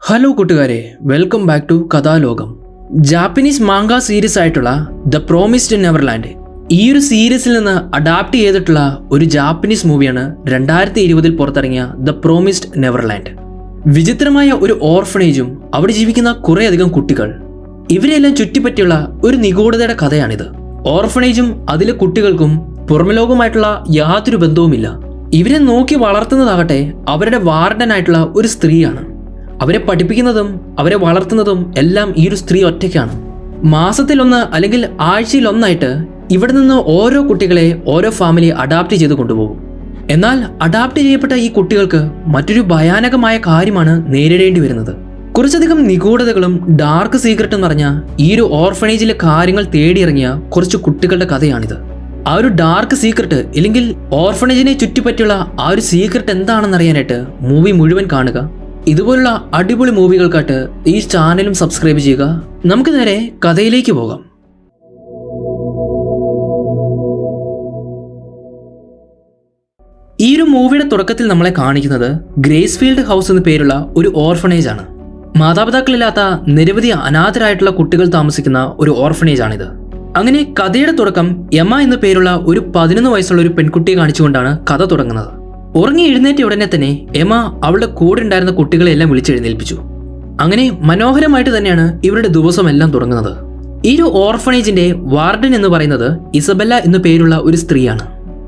Hello കൂട്ടുകാരെ, welcome back to Kathalokam. Japanese manga series ആയിട്ടുള്ള the promised Neverland, ഈ ഒരു സീരീസിൽ നിന്ന് അഡാപ്റ്റ് ചെയ്തിട്ടുള്ള ഒരു ജാപ്പനീസ് മൂവിയാണ് 2020 പുറത്തിറങ്ങിയ ദ പ്രോമിസ്ഡ് നെവർലാൻഡ്. വിചിത്രമായ ഒരു ഓർഫണേജും അവിടെ ജീവിക്കുന്ന കുറേയധികം കുട്ടികൾ, ഇവരെല്ലാം ചുറ്റിപ്പറ്റിയുള്ള ഒരു നിഗൂഢതയുടെ കഥയാണിത്. ഓർഫണേജും അതിലെ കുട്ടികൾക്കും പുറംലോകവുമായിട്ടുള്ള യാതൊരു ബന്ധവുമില്ല. ഇവരെ നോക്കി വളർത്തുന്നതാകട്ടെ അവരുടെ വാർഡനായിട്ടുള്ള ഒരു സ്ത്രീയാണ്. അവരെ പഠിപ്പിക്കുന്നതും അവരെ വളർത്തുന്നതും എല്ലാം ഈ ഒരു സ്ത്രീ ഒറ്റയ്ക്കാണ്. മാസത്തിലൊന്ന് അല്ലെങ്കിൽ ആഴ്ചയിലൊന്നായിട്ട് ഇവിടെ നിന്ന് ഓരോ കുട്ടികളെ ഓരോ ഫാമിലി അഡാപ്റ്റ് ചെയ്ത് കൊണ്ടുപോകും. എന്നാൽ അഡാപ്റ്റ് ചെയ്യപ്പെട്ട ഈ കുട്ടികൾക്ക് മറ്റൊരു ഭയാനകമായ കാര്യമാണ് നേരിടേണ്ടി വരുന്നത്. കുറച്ചധികം നിഗൂഢതകളും ഡാർക്ക് സീക്രട്ടും നിറഞ്ഞ ഈ ഒരു ഓർഫണേജിലെ കാര്യങ്ങൾ തേടിയിറങ്ങിയ കുറച്ച് കുട്ടികളുടെ കഥയാണിത്. ആ ഒരു ഡാർക്ക് സീക്രട്ട് അല്ലെങ്കിൽ ഓർഫണേജിനെ ചുറ്റിപ്പറ്റിയുള്ള ആ ഒരു സീക്രട്ട് എന്താണെന്ന് അറിയാനായിട്ട് മൂവി മുഴുവൻ കാണുക. ഇതുപോലുള്ള അടിപൊളി മൂവികൾക്കായിട്ട് ഈ ചാനലും സബ്സ്ക്രൈബ് ചെയ്യുക. നമുക്ക് നേരെ കഥയിലേക്ക് പോകാം. ഈ ഒരു മൂവിയുടെ തുടക്കത്തിൽ നമ്മളെ കാണിക്കുന്നത് ഗ്രേസ്ഫീൽഡ് ഹൗസ് എന്ന പേരുള്ള ഒരു ഓർഫണേജ് ആണ്. മാതാപിതാക്കളില്ലാത്ത നിരവധി അനാഥരായിട്ടുള്ള കുട്ടികൾ താമസിക്കുന്ന ഒരു ഓർഫണേജ് ആണിത്. അങ്ങനെ കഥയുടെ തുടക്കം എമ എന്ന പേരുള്ള ഒരു 11 വയസ്സുള്ള ഒരു പെൺകുട്ടിയെ കാണിച്ചുകൊണ്ടാണ് കഥ തുടങ്ങുന്നത്. ഉറങ്ങി എഴുന്നേറ്റ ഉടനെ തന്നെ എമ അവളുടെ കൂടെ ഉണ്ടായിരുന്ന കുട്ടികളെല്ലാം വിളിച്ചെഴുന്നേൽപ്പിച്ചു. അങ്ങനെ മനോഹരമായിട്ട് തന്നെയാണ് ഇവരുടെ ദിവസം എല്ലാം തുടങ്ങുന്നത്. ഈ ഒരു ഓർഫണേജിന്റെ വാർഡൻ എന്ന് പറയുന്നത് ഇസബെല്ല എന്നു പേരുള്ള ഒരു സ്ത്രീയാണ്.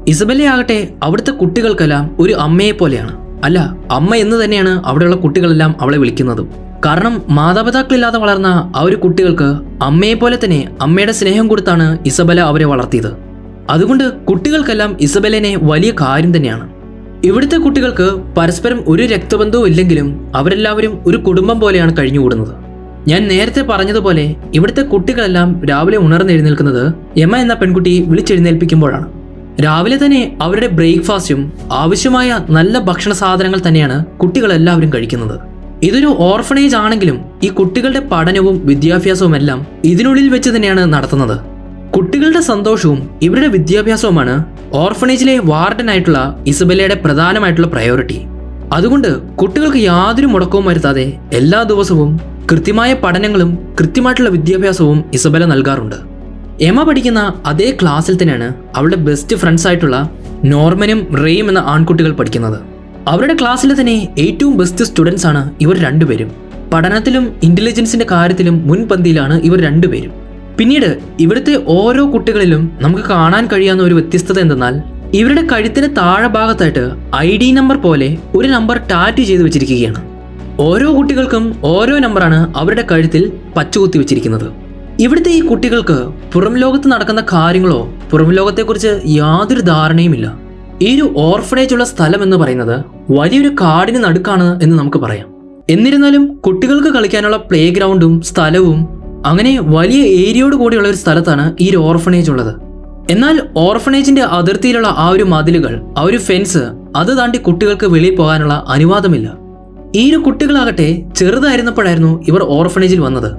ഇസബെല്ലയാകട്ടെ അവിടുത്തെ കുട്ടികൾക്കെല്ലാം ഒരു അമ്മയെ പോലെയാണ്. അല്ല, അമ്മ എന്ന് തന്നെയാണ് അവിടെയുള്ള കുട്ടികളെല്ലാം അവളെ വിളിക്കുന്നതും. കാരണം മാതാപിതാക്കളില്ലാതെ വളർന്ന ആ ഒരു കുട്ടികൾക്ക് അമ്മയെ പോലെ തന്നെ അമ്മയുടെ സ്നേഹം കൊടുത്താണ് ഇസബെല്ല അവരെ വളർത്തിയത്. അതുകൊണ്ട് കുട്ടികൾക്കെല്ലാം ഇസബെല്ലിനെ വലിയ കാര്യം തന്നെയാണ്. ഇവിടുത്തെ കുട്ടികൾക്ക് പരസ്പരം ഒരു രക്തബന്ധവും ഇല്ലെങ്കിലും അവരെല്ലാവരും ഒരു കുടുംബം പോലെയാണ് കഴിഞ്ഞുകൂടുന്നത്. ഞാൻ നേരത്തെ പറഞ്ഞതുപോലെ ഇവിടുത്തെ കുട്ടികളെല്ലാം രാവിലെ ഉണർന്നെഴുന്നേൽക്കുന്നത് എമ എന്ന പെൺകുട്ടി വിളിച്ചെഴുന്നേൽപ്പിക്കുമ്പോഴാണ്. രാവിലെ തന്നെ അവരുടെ ബ്രേക്ക്ഫാസ്റ്റും ആവശ്യമായ നല്ല ഭക്ഷണ സാധനങ്ങൾ തന്നെയാണ് കുട്ടികളെല്ലാവരും കഴിക്കുന്നത്. ഇതൊരു ഓർഫണേജ് ആണെങ്കിലും ഈ കുട്ടികളുടെ പഠനവും വിദ്യാഭ്യാസവും എല്ലാം ഇതിനുള്ളിൽ വെച്ച് തന്നെയാണ് നടത്തുന്നത്. കുട്ടികളുടെ സന്തോഷവും ഇവരുടെ വിദ്യാഭ്യാസവുമാണ് ഓർഫണേജിലെ വാർഡനായിട്ടുള്ള ഇസബെല്ലയുടെ പ്രധാനമായിട്ടുള്ള പ്രയോറിറ്റി. അതുകൊണ്ട് കുട്ടികൾക്ക് യാതൊരു മുടക്കവും വരുത്താതെ എല്ലാ ദിവസവും കൃത്യമായ പഠനങ്ങളും കൃത്യമായിട്ടുള്ള വിദ്യാഭ്യാസവും ഇസബെല്ല നൽകാറുണ്ട്. എമ പഠിക്കുന്ന അതേ ക്ലാസ്സിൽ തന്നെയാണ് അവളുടെ ബെസ്റ്റ് ഫ്രണ്ട്സ് ആയിട്ടുള്ള നോർമനും റേയും എന്ന ആൺകുട്ടികൾ പഠിക്കുന്നത്. അവരുടെ ക്ലാസ്സിലെ തന്നെ ഏറ്റവും ബെസ്റ്റ് സ്റ്റുഡൻസ് ആണ് ഇവർ രണ്ടുപേരും. പഠനത്തിലും ഇന്റലിജൻസിന്റെ കാര്യത്തിലും മുൻപന്തിയിലാണ് ഇവർ രണ്ടുപേരും. പിന്നീട് ഇവിടുത്തെ ഓരോ കുട്ടികളിലും നമുക്ക് കാണാൻ കഴിയാവുന്ന ഒരു വ്യത്യസ്തത എന്തെന്നാൽ ഇവരുടെ കഴുത്തിന് താഴെ ഭാഗത്തായിട്ട് ID നമ്പർ പോലെ ഒരു നമ്പർ ടാറ്റു ചെയ്ത് വെച്ചിരിക്കുകയാണ്. ഓരോ കുട്ടികൾക്കും ഓരോ നമ്പറാണ് അവരുടെ കഴുത്തിൽ പച്ചകുത്തി വെച്ചിരിക്കുന്നത്. ഇവിടുത്തെ ഈ കുട്ടികൾക്ക് പുറം ലോകത്ത് നടക്കുന്ന കാര്യങ്ങളോ പുറം ലോകത്തെക്കുറിച്ച് യാതൊരു ധാരണയുമില്ല. ഈ ഒരു ഓർഫണേജ് ഉള്ള സ്ഥലം എന്ന് പറയുന്നത് വലിയൊരു കാടിന് നടുക്കാണ് എന്ന് നമുക്ക് പറയാം. എന്നിരുന്നാലും കുട്ടികൾക്ക് കളിക്കാനുള്ള പ്ലേ ഗ്രൗണ്ടും സ്ഥലവും അങ്ങനെ വലിയ ഏരിയയോട് കൂടിയുള്ള ഒരു സ്ഥലത്താണ് ഈ ഒരു ഓർഫണേജ് ഉള്ളത്. എന്നാൽ ഓർഫണേജിന്റെ അതിർത്തിയിലുള്ള ആ ഒരു മതിലുകൾ, ആ ഒരു ഫെൻസ്, അത് താണ്ടി കുട്ടികൾക്ക് വെളിയിൽ പോകാനുള്ള അനുവാദമില്ല. ഈ ഒരു കുട്ടികളാകട്ടെ ചെറുതായിരുന്നപ്പോഴായിരുന്നു ഇവർ ഓർഫണേജിൽ വന്നത്.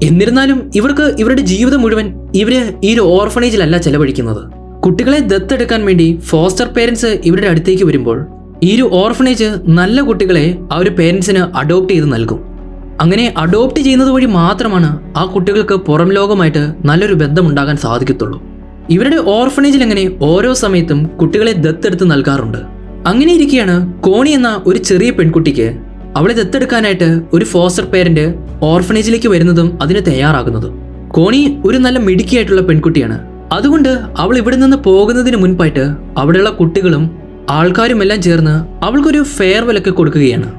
എന്നിരുന്നാലും ഇവർക്ക് ഇവരുടെ ജീവിതം മുഴുവൻ ഇവര് ഈ ഒരു ഓർഫണേജിലല്ല ചെലവഴിക്കുന്നത്. കുട്ടികളെ ദത്തെടുക്കാൻ വേണ്ടി ഫോസ്റ്റർ പേരൻസ് ഇവരുടെ അടുത്തേക്ക് വരുമ്പോൾ ഈ ഒരു ഓർഫണേജ് നല്ല കുട്ടികളെ ആ ഒരു പേരൻസിന് അഡോപ്റ്റ് ചെയ്ത് നൽകും. അങ്ങനെ അഡോപ്റ്റ് ചെയ്യുന്നത് വഴി മാത്രമാണ് ആ കുട്ടികൾക്ക് പുറം ലോകമായിട്ട് നല്ലൊരു ബന്ധമുണ്ടാകാൻ സാധിക്കത്തുള്ളൂ. ഇവരുടെ ഓർഫണേജിൽ അങ്ങനെ ഓരോ സമയത്തും കുട്ടികളെ ദത്തെടുത്ത് നൽകാറുണ്ട്. അങ്ങനെ ഇരിക്കെയാണ് കോണി എന്ന ഒരു ചെറിയ പെൺകുട്ടിക്ക് അവളെ ദത്തെടുക്കാനായിട്ട് ഒരു ഫോസ്റ്റർ പേരന്റ് ഓർഫണേജിലേക്ക് വരുന്നതും അതിന് തയ്യാറാകുന്നതും. കോണി ഒരു നല്ല മിടുക്കിയായിട്ടുള്ള പെൺകുട്ടിയാണ്. അതുകൊണ്ട് അവൾ ഇവിടെ നിന്ന് പോകുന്നതിന് മുൻപായിട്ട് അവിടെയുള്ള കുട്ടികളും ആൾക്കാരും എല്ലാം ചേർന്ന് അവൾക്കൊരു ഫെയർവെൽ ഒക്കെ കൊടുക്കുകയാണ്.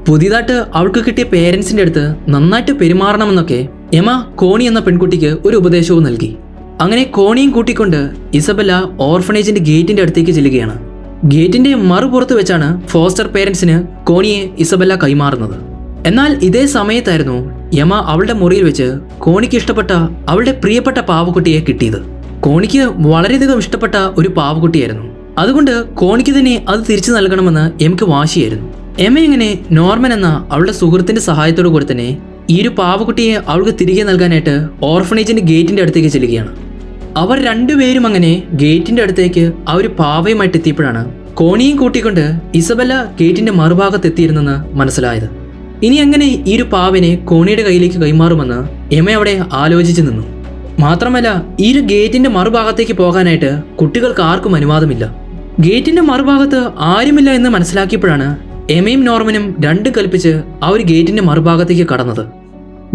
പുതിയതായിട്ട് അവൾക്ക് കിട്ടിയ പേരൻസിന്റെ അടുത്ത് നന്നായിട്ട് പെരുമാറണമെന്നൊക്കെ എമ കോണി എന്ന പെൺകുട്ടിക്ക് ഒരു ഉപദേശവും നൽകി. അങ്ങനെ കോണിയും കൂട്ടിക്കൊണ്ട് ഇസബെല്ല ഓർഫണേജിന്റെ ഗേറ്റിന്റെ അടുത്തേക്ക് ചെല്ലുകയാണ്. ഗേറ്റിന്റെ മറുപുറത്ത് വെച്ചാണ് ഫോസ്റ്റർ പേരൻസിന് കോണിയെ ഇസബെല്ല കൈമാറുന്നത്. എന്നാൽ ഇതേ സമയത്തായിരുന്നു എമ അവളുടെ മുറിയിൽ വെച്ച് കോണിക്ക് ഇഷ്ടപ്പെട്ട അവളുടെ പ്രിയപ്പെട്ട പാവക്കുട്ടിയെ കിട്ടിയത്. കോണിക്ക് വളരെയധികം ഇഷ്ടപ്പെട്ട ഒരു പാവക്കുട്ടിയായിരുന്നു. അതുകൊണ്ട് കോണിക്ക് തന്നെ അത് തിരിച്ചു നൽകണമെന്ന് എമക്ക് വാശിയായിരുന്നു. എമ ഇങ്ങനെ നോർമൻ എന്ന അവളുടെ സുഹൃത്തിന്റെ സഹായത്തോടു കൂടി തന്നെ ഈ ഒരു പാവക്കുട്ടിയെ അവൾക്ക് തിരികെ നൽകാനായിട്ട് ഓർഫണേജിന്റെ ഗേറ്റിന്റെ അടുത്തേക്ക് ചെല്ലുകയാണ്. അവർ രണ്ടുപേരും അങ്ങനെ ഗേറ്റിന്റെ അടുത്തേക്ക് ആ ഒരു പാവയുമായിട്ട് എത്തിയപ്പോഴാണ് കോണിയും കൂട്ടിക്കൊണ്ട് ഇസബെല്ല ഗേറ്റിന്റെ മറുഭാഗത്ത് എത്തിയിരുന്നെന്ന് മനസ്സിലായത്. ഇനി എങ്ങനെ ഈ ഒരു പാവിനെ കോണിയുടെ കയ്യിലേക്ക് കൈമാറുമെന്ന് എമ അവിടെ ആലോചിച്ചു നിന്നു. മാത്രമല്ല ഈ ഒരു ഗേറ്റിന്റെ മറുഭാഗത്തേക്ക് പോകാനായിട്ട് കുട്ടികൾക്ക് ആർക്കും അനുവാദമില്ല. ഗേറ്റിന്റെ മറുഭാഗത്ത് ആരുമില്ല എന്ന് മനസ്സിലാക്കിയപ്പോഴാണ് എമയും നോർമനും രണ്ടും കൽപ്പിച്ച് ആ ഒരു ഗേറ്റിന്റെ മറുഭാഗത്തേക്ക് കടന്നത്.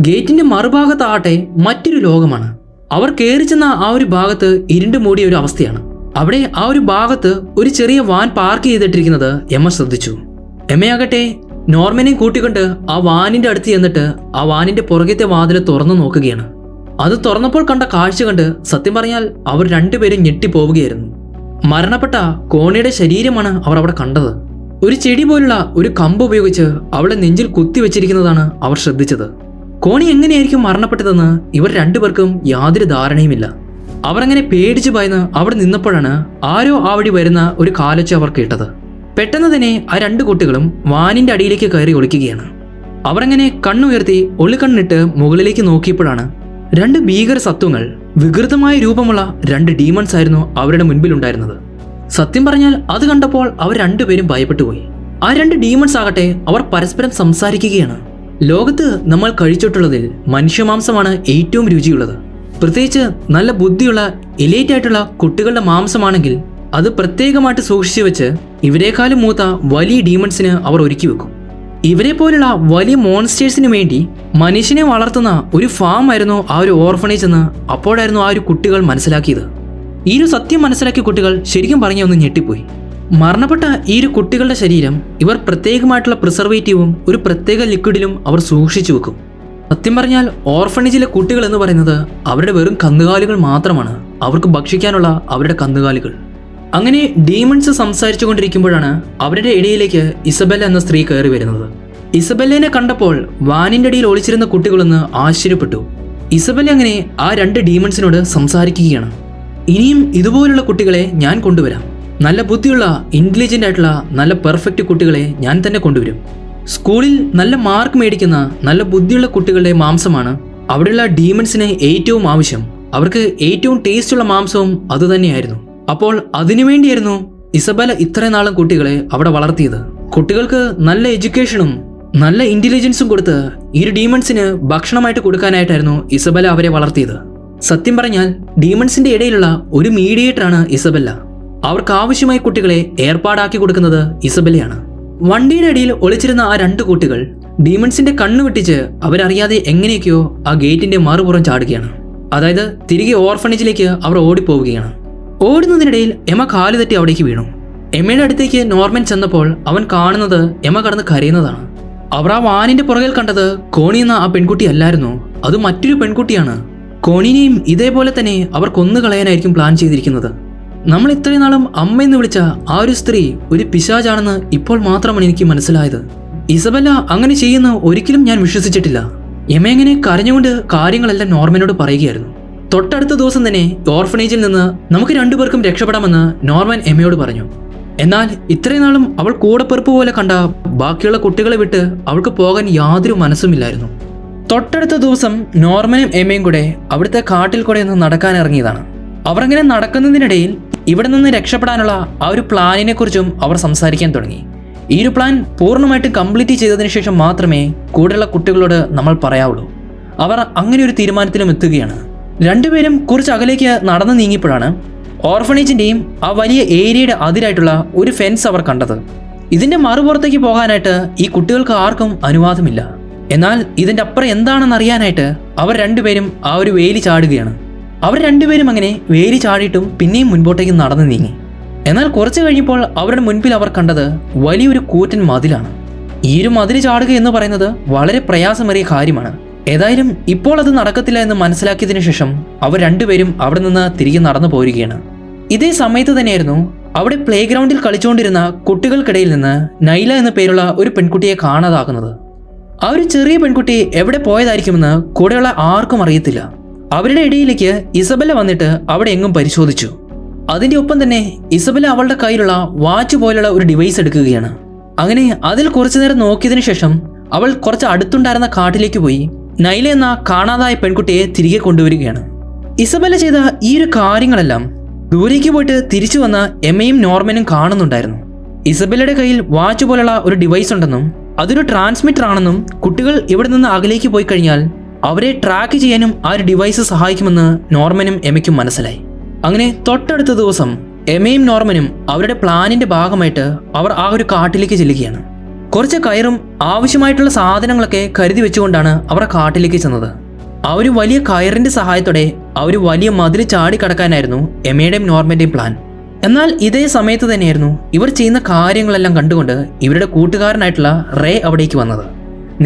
ഗേറ്റിന്റെ മറുഭാഗത്താകട്ടെ മറ്റൊരു ലോകമാണ്. അവർ കയറി ചെന്ന ആ ഒരു ഭാഗത്ത് ഇരുണ്ട് മൂടിയ ഒരു അവസ്ഥയാണ്. അവിടെ ആ ഒരു ഭാഗത്ത് ഒരു ചെറിയ വാൻ പാർക്ക് ചെയ്തിട്ടിരിക്കുന്നത് എമ ശ്രദ്ധിച്ചു. എമയാകട്ടെ നോർമനെയും കൂട്ടിക്കൊണ്ട് ആ വാനിന്റെ അടുത്ത് ചെന്നിട്ട് ആ വാനിന്റെ പുറകത്തെ വാതിൽ തുറന്നു നോക്കുകയാണ്. അത് തുറന്നപ്പോൾ കണ്ട കാഴ്ച കണ്ട് സത്യം പറഞ്ഞാൽ അവർ രണ്ടുപേരും ഞെട്ടിപ്പോവുകയായിരുന്നു. മരണപ്പെട്ട കോണിയുടെ ശരീരമാണ് അവർ അവിടെ കണ്ടത്. ഒരു ചെടി പോലുള്ള ഒരു കമ്പ് ഉപയോഗിച്ച് അവളെ നെഞ്ചിൽ കുത്തിവെച്ചിരിക്കുന്നതാണ് അവർ ശ്രദ്ധിച്ചത്. കോണി എങ്ങനെയായിരിക്കും മരണപ്പെട്ടതെന്ന് ഇവർ രണ്ടുപേർക്കും യാതൊരു ധാരണയുമില്ല. അവർ അങ്ങനെ പേടിച്ചു ഭയന്ന് അവിടെ നിന്നപ്പോഴാണ് ആരോ ആ വഴി വരുന്ന ഒരു കാലൊച്ച അവർ കേട്ടത്. പെട്ടെന്ന് തന്നെ ആ രണ്ട് കുട്ടികളും വാനിന്റെ അടിയിലേക്ക് കയറി ഒളിക്കുകയാണ്. അവർ അങ്ങനെ കണ്ണുയർത്തി ഒളിക്കണ്ണിട്ട് മുകളിലേക്ക് നോക്കിയപ്പോഴാണ് രണ്ട് ഭീകര സത്വങ്ങൾ, വികൃതമായ രൂപമുള്ള രണ്ട് ഡീമൺസ് ആയിരുന്നു അവരുടെ മുൻപിലുണ്ടായിരുന്നത്. സത്യം പറഞ്ഞാൽ അത് കണ്ടപ്പോൾ അവർ രണ്ടുപേരും ഭയപ്പെട്ടുപോയി. ആ രണ്ട് ഡീമൺസ് ആകട്ടെ അവർ പരസ്പരം സംസാരിക്കുകയാണ്. ലോകത്ത് നമ്മൾ കഴിച്ചിട്ടുള്ളതിൽ മനുഷ്യമാംസമാണ് ഏറ്റവും രുചിയുള്ളത്. പ്രത്യേകിച്ച് നല്ല ബുദ്ധിയുള്ള എലൈറ്റ് ആയിട്ടുള്ള കുട്ടികളുടെ മാംസമാണെങ്കിൽ അത് പ്രത്യേകമായിട്ട് സൂക്ഷിച്ചു വെച്ച് ഇവരെക്കാളും മൂത്ത വലിയ ഡീമൺസിന് അവർ ഒരുക്കി വെക്കും. ഇവരെ പോലുള്ള വലിയ മോൺസ്റ്റേഴ്സിന് വേണ്ടി മനുഷ്യനെ വളർത്തുന്ന ഒരു ഫാം ആയിരുന്നു ആ ഒരു ഓർഫണേജ് എന്ന് അപ്പോഴായിരുന്നു ആ ഒരു കുട്ടികൾ മനസ്സിലാക്കിയത്. ഈ ഒരു സത്യം മനസ്സിലാക്കിയ കുട്ടികൾ ശരിക്കും പറഞ്ഞ ഒന്ന് ഞെട്ടിപ്പോയി. മരണപ്പെട്ട ഈ ഒരു കുട്ടികളുടെ ശരീരം ഇവർ പ്രത്യേകമായിട്ടുള്ള പ്രിസർവേറ്റീവും ഒരു പ്രത്യേക ലിക്വിഡിലും അവർ സൂക്ഷിച്ചു വെക്കും. സത്യം പറഞ്ഞാൽ ഓർഫണേജിലെ കുട്ടികൾ എന്ന് പറയുന്നത് അവരുടെ വെറും കന്നുകാലികൾ മാത്രമാണ്, അവർക്ക് ഭക്ഷിക്കാനുള്ള അവരുടെ കന്നുകാലികൾ. അങ്ങനെ ഡീമൺസ് സംസാരിച്ചു കൊണ്ടിരിക്കുമ്പോഴാണ് അവരുടെ ഇടയിലേക്ക് ഇസബെല്ല എന്ന സ്ത്രീ കയറി വരുന്നത്. ഇസബെല്ലേനെ കണ്ടപ്പോൾ വാനിന്റെ അടിയിൽ ഒളിച്ചിരുന്ന കുട്ടികളൊന്ന് ആശ്ചര്യപ്പെട്ടു. ഇസബെല്ല അങ്ങനെ ആ രണ്ട് ഡീമൺസിനോട് സംസാരിക്കുകയാണ്. ഇനിയും ഇതുപോലുള്ള കുട്ടികളെ ഞാൻ കൊണ്ടുവരാം. നല്ല ബുദ്ധിയുള്ള ഇന്റലിജന്റ് ആയിട്ടുള്ള നല്ല പെർഫെക്റ്റ് കുട്ടികളെ ഞാൻ തന്നെ കൊണ്ടുവരും. സ്കൂളിൽ നല്ല മാർക്ക് മേടിക്കുന്ന നല്ല ബുദ്ധിയുള്ള കുട്ടികളുടെ മാംസമാണ് അവിടെയുള്ള ഡീമൺസിന് ഏറ്റവും ആവശ്യം. അവർക്ക് ഏറ്റവും ടേസ്റ്റുള്ള മാംസവും അതുതന്നെയായിരുന്നു. അപ്പോൾ അതിനുവേണ്ടിയായിരുന്നു ഇസബെല്ല ഇത്രയും നാളും കുട്ടികളെ അവിടെ വളർത്തിയത്. കുട്ടികൾക്ക് നല്ല എഡ്യൂക്കേഷനും നല്ല ഇന്റലിജൻസും കൊടുത്ത് ഈ ഡീമൺസിന് ഭക്ഷണമായിട്ട് കൊടുക്കാനായിട്ടായിരുന്നു ഇസബെല്ല അവരെ വളർത്തിയത്. സത്യം പറഞ്ഞാൽ ഡീമൺസിന്റെ ഇടയിലുള്ള ഒരു മീഡിയേറ്ററാണ് ഇസബെല്ല. അവർക്ക് ആവശ്യമായ കുട്ടികളെ ഏർപ്പാടാക്കി കൊടുക്കുന്നത് ഇസബെല്ലയാണ്. വണ്ടിയുടെ അടിയിൽ ഒളിച്ചിരുന്ന ആ രണ്ട് കുട്ടികൾ ഡീമൺസിന്റെ കണ്ണു വെട്ടിച്ച് അവരറിയാതെ എങ്ങനെയൊക്കെയോ ആ ഗേറ്റിന്റെ മറുപുറം ചാടുകയാണ്. അതായത് തിരികെ ഓർഫണേജിലേക്ക് അവർ ഓടിപ്പോവുകയാണ്. ഓടുന്നതിനിടയിൽ എമ കാല് തെറ്റി അവിടേക്ക് വീണു. എമ്മയുടെ അടുത്തേക്ക് നോർമൻ ചെന്നപ്പോൾ അവൻ കാണുന്നത് എമ കടന്ന് കരയുന്നതാണ്. അവർ ആ വാനിന്റെ പുറകിൽ കണ്ടത് കോണി എന്ന ആ പെൺകുട്ടി അല്ലായിരുന്നു, അത് മറ്റൊരു പെൺകുട്ടിയാണ്. കോണിനെയും ഇതേപോലെ തന്നെ അവർ കൊന്നുകളയാനായിരിക്കും പ്ലാൻ ചെയ്തിരിക്കുന്നത്. നമ്മൾ ഇത്രയും നാളും അമ്മയെന്ന് വിളിച്ച ആ ഒരു സ്ത്രീ ഒരു പിശാചാണെന്ന് ഇപ്പോൾ മാത്രമാണ് എനിക്ക് മനസ്സിലായത്. ഇസബെല്ല അങ്ങനെ ചെയ്യുന്ന ഒരിക്കലും ഞാൻ വിശ്വസിച്ചിട്ടില്ല. എമ എങ്ങനെ കരഞ്ഞുകൊണ്ട് കാര്യങ്ങളെല്ലാം നോർമനോട് പറയുകയായിരുന്നു. തൊട്ടടുത്ത ദിവസം തന്നെ ഓർഫണേജിൽ നിന്ന് നമുക്ക് രണ്ടുപേർക്കും രക്ഷപ്പെടാമെന്ന് നോർമൻ എമയോട് പറഞ്ഞു. എന്നാൽ ഇത്രയും നാളും അവൾ കൂടപ്പിറപ്പ് പോലെ കണ്ട ബാക്കിയുള്ള കുട്ടികളെ വിട്ട് അവൾക്ക് പോകാൻ യാതൊരു മനസ്സുമില്ലായിരുന്നു. തൊട്ടടുത്ത ദിവസം നോർമനും എമയും കൂടെ അവിടുത്തെ കാട്ടിൽ കൂടെ ഒന്ന് നടക്കാൻ ഇറങ്ങിയതാണ്. അവർ അങ്ങനെ നടക്കുന്നതിനിടയിൽ ഇവിടെ നിന്ന് രക്ഷപ്പെടാനുള്ള ആ ഒരു പ്ലാനിനെ കുറിച്ചും അവർ സംസാരിക്കാൻ തുടങ്ങി. ഈ ഒരു പ്ലാൻ പൂർണ്ണമായിട്ട് കംപ്ലീറ്റ് ചെയ്തതിനു ശേഷം മാത്രമേ കൂടെയുള്ള കുട്ടികളോട് നമ്മൾ പറയാവുള്ളൂ. അവർ അങ്ങനെ ഒരു തീരുമാനത്തിലും എത്തുകയാണ്. രണ്ടുപേരും കുറച്ച് അകലേക്ക് നടന്നു നീങ്ങിയപ്പോഴാണ് ഓർഫണേജിന്റെയും ആ വലിയ ഏരിയയുടെ അതിരായിട്ടുള്ള ഒരു ഫെൻസ് അവർ കണ്ടത്. ഇതിന്റെ മറുപുറത്തേക്ക് പോകാനായിട്ട് ഈ കുട്ടികൾക്ക് ആർക്കും അനുവാദമില്ല. എന്നാൽ ഇതിന്റെ അപ്പുറം എന്താണെന്ന് അറിയാനായിട്ട് അവർ രണ്ടുപേരും ആ ഒരു വേലി ചാടുകയാണ്. അവർ രണ്ടുപേരും അങ്ങനെ വേലി ചാടിയിട്ടും പിന്നെയും മുൻപോട്ടേക്ക് നടന്നു നീങ്ങി. എന്നാൽ കുറച്ച് കഴിഞ്ഞപ്പോൾ അവരുടെ മുൻപിൽ അവർ കണ്ടത് വലിയൊരു കൂറ്റൻ മതിലാണ്. ഈ ഒരു മതിൽ ചാടുക എന്ന് പറയുന്നത് വളരെ പ്രയാസമേറിയ കാര്യമാണ്. ഏതായാലും ഇപ്പോൾ അത് നടക്കത്തില്ല എന്ന് മനസ്സിലാക്കിയതിനു ശേഷം അവർ രണ്ടുപേരും അവിടെ നിന്ന് തിരികെ നടന്നു പോരുകയാണ്. ഇതേ സമയത്ത് തന്നെയായിരുന്നു അവിടെ പ്ലേ ഗ്രൗണ്ടിൽ കളിച്ചുകൊണ്ടിരുന്ന കുട്ടികൾക്കിടയിൽ നിന്ന് നൈല എന്ന പേരുള്ള ഒരു പെൺകുട്ടിയെ കാണാതാകുന്നത്. ആ ഒരു ചെറിയ പെൺകുട്ടി എവിടെ പോയതായിരിക്കുമെന്ന് കൂടെയുള്ള ആർക്കും അറിയത്തില്ല. അവരുടെ ഇടയിലേക്ക് ഇസബെല്ല വന്നിട്ട് അവിടെ എങ്ങും പരിശോധിച്ചു. അതിന്റെ ഒപ്പം തന്നെ ഇസബെല്ല അവളുടെ കയ്യിലുള്ള വാച്ച് പോലുള്ള ഒരു ഡിവൈസ് എടുക്കുകയാണ്. അങ്ങനെ അതിൽ കുറച്ചു നേരം നോക്കിയതിനു ശേഷം അവൾ കുറച്ച് അടുത്തുണ്ടായിരുന്ന കാട്ടിലേക്ക് പോയി നൈല എന്ന കാണാതായ പെൺകുട്ടിയെ തിരികെ കൊണ്ടുവരികയാണ്. ഇസബെല്ല ചെയ്ത ഈ ഒരു കാര്യങ്ങളെല്ലാം ദൂരേക്ക് പോയിട്ട് തിരിച്ചു വന്ന എമ്മയും നോർമനും കാണുന്നുണ്ടായിരുന്നു. ഇസബെല്ലയുടെ കയ്യിൽ വാച്ച് പോലുള്ള ഒരു ഡിവൈസ് ഉണ്ടെന്നും അതൊരു ട്രാൻസ്മിറ്റർ ആണെന്നും കുട്ടികൾ ഇവിടെ നിന്ന് അകലേക്ക് പോയി കഴിഞ്ഞാൽ അവരെ ട്രാക്ക് ചെയ്യാനും ആ ഒരു ഡിവൈസ് സഹായിക്കുമെന്ന് നോർമനും എമയ്ക്കും മനസ്സിലായി. അങ്ങനെ തൊട്ടടുത്ത ദിവസം എമയും നോർമനും അവരുടെ പ്ലാനിന്റെ ഭാഗമായിട്ട് അവർ ആ ഒരു കാട്ടിലേക്ക് ചെല്ലുകയാണ്. കുറച്ച് കയറും ആവശ്യമായിട്ടുള്ള സാധനങ്ങളൊക്കെ കരുതി വെച്ചുകൊണ്ടാണ് അവർ കാട്ടിലേക്ക് ചെന്നത്. ആ ഒരു വലിയ കയറിന്റെ സഹായത്തോടെ ആ ഒരു വലിയ മതിൽ ചാടി കടക്കാനായിരുന്നു എമയുടെയും നോർമന്റെയും പ്ലാൻ. എന്നാൽ ഇതേ സമയത്ത് തന്നെയായിരുന്നു ഇവർ ചെയ്യുന്ന കാര്യങ്ങളെല്ലാം കണ്ടുകൊണ്ട് ഇവരുടെ കൂട്ടുകാരനായിട്ടുള്ള റേ അവിടേക്ക് വന്നത്.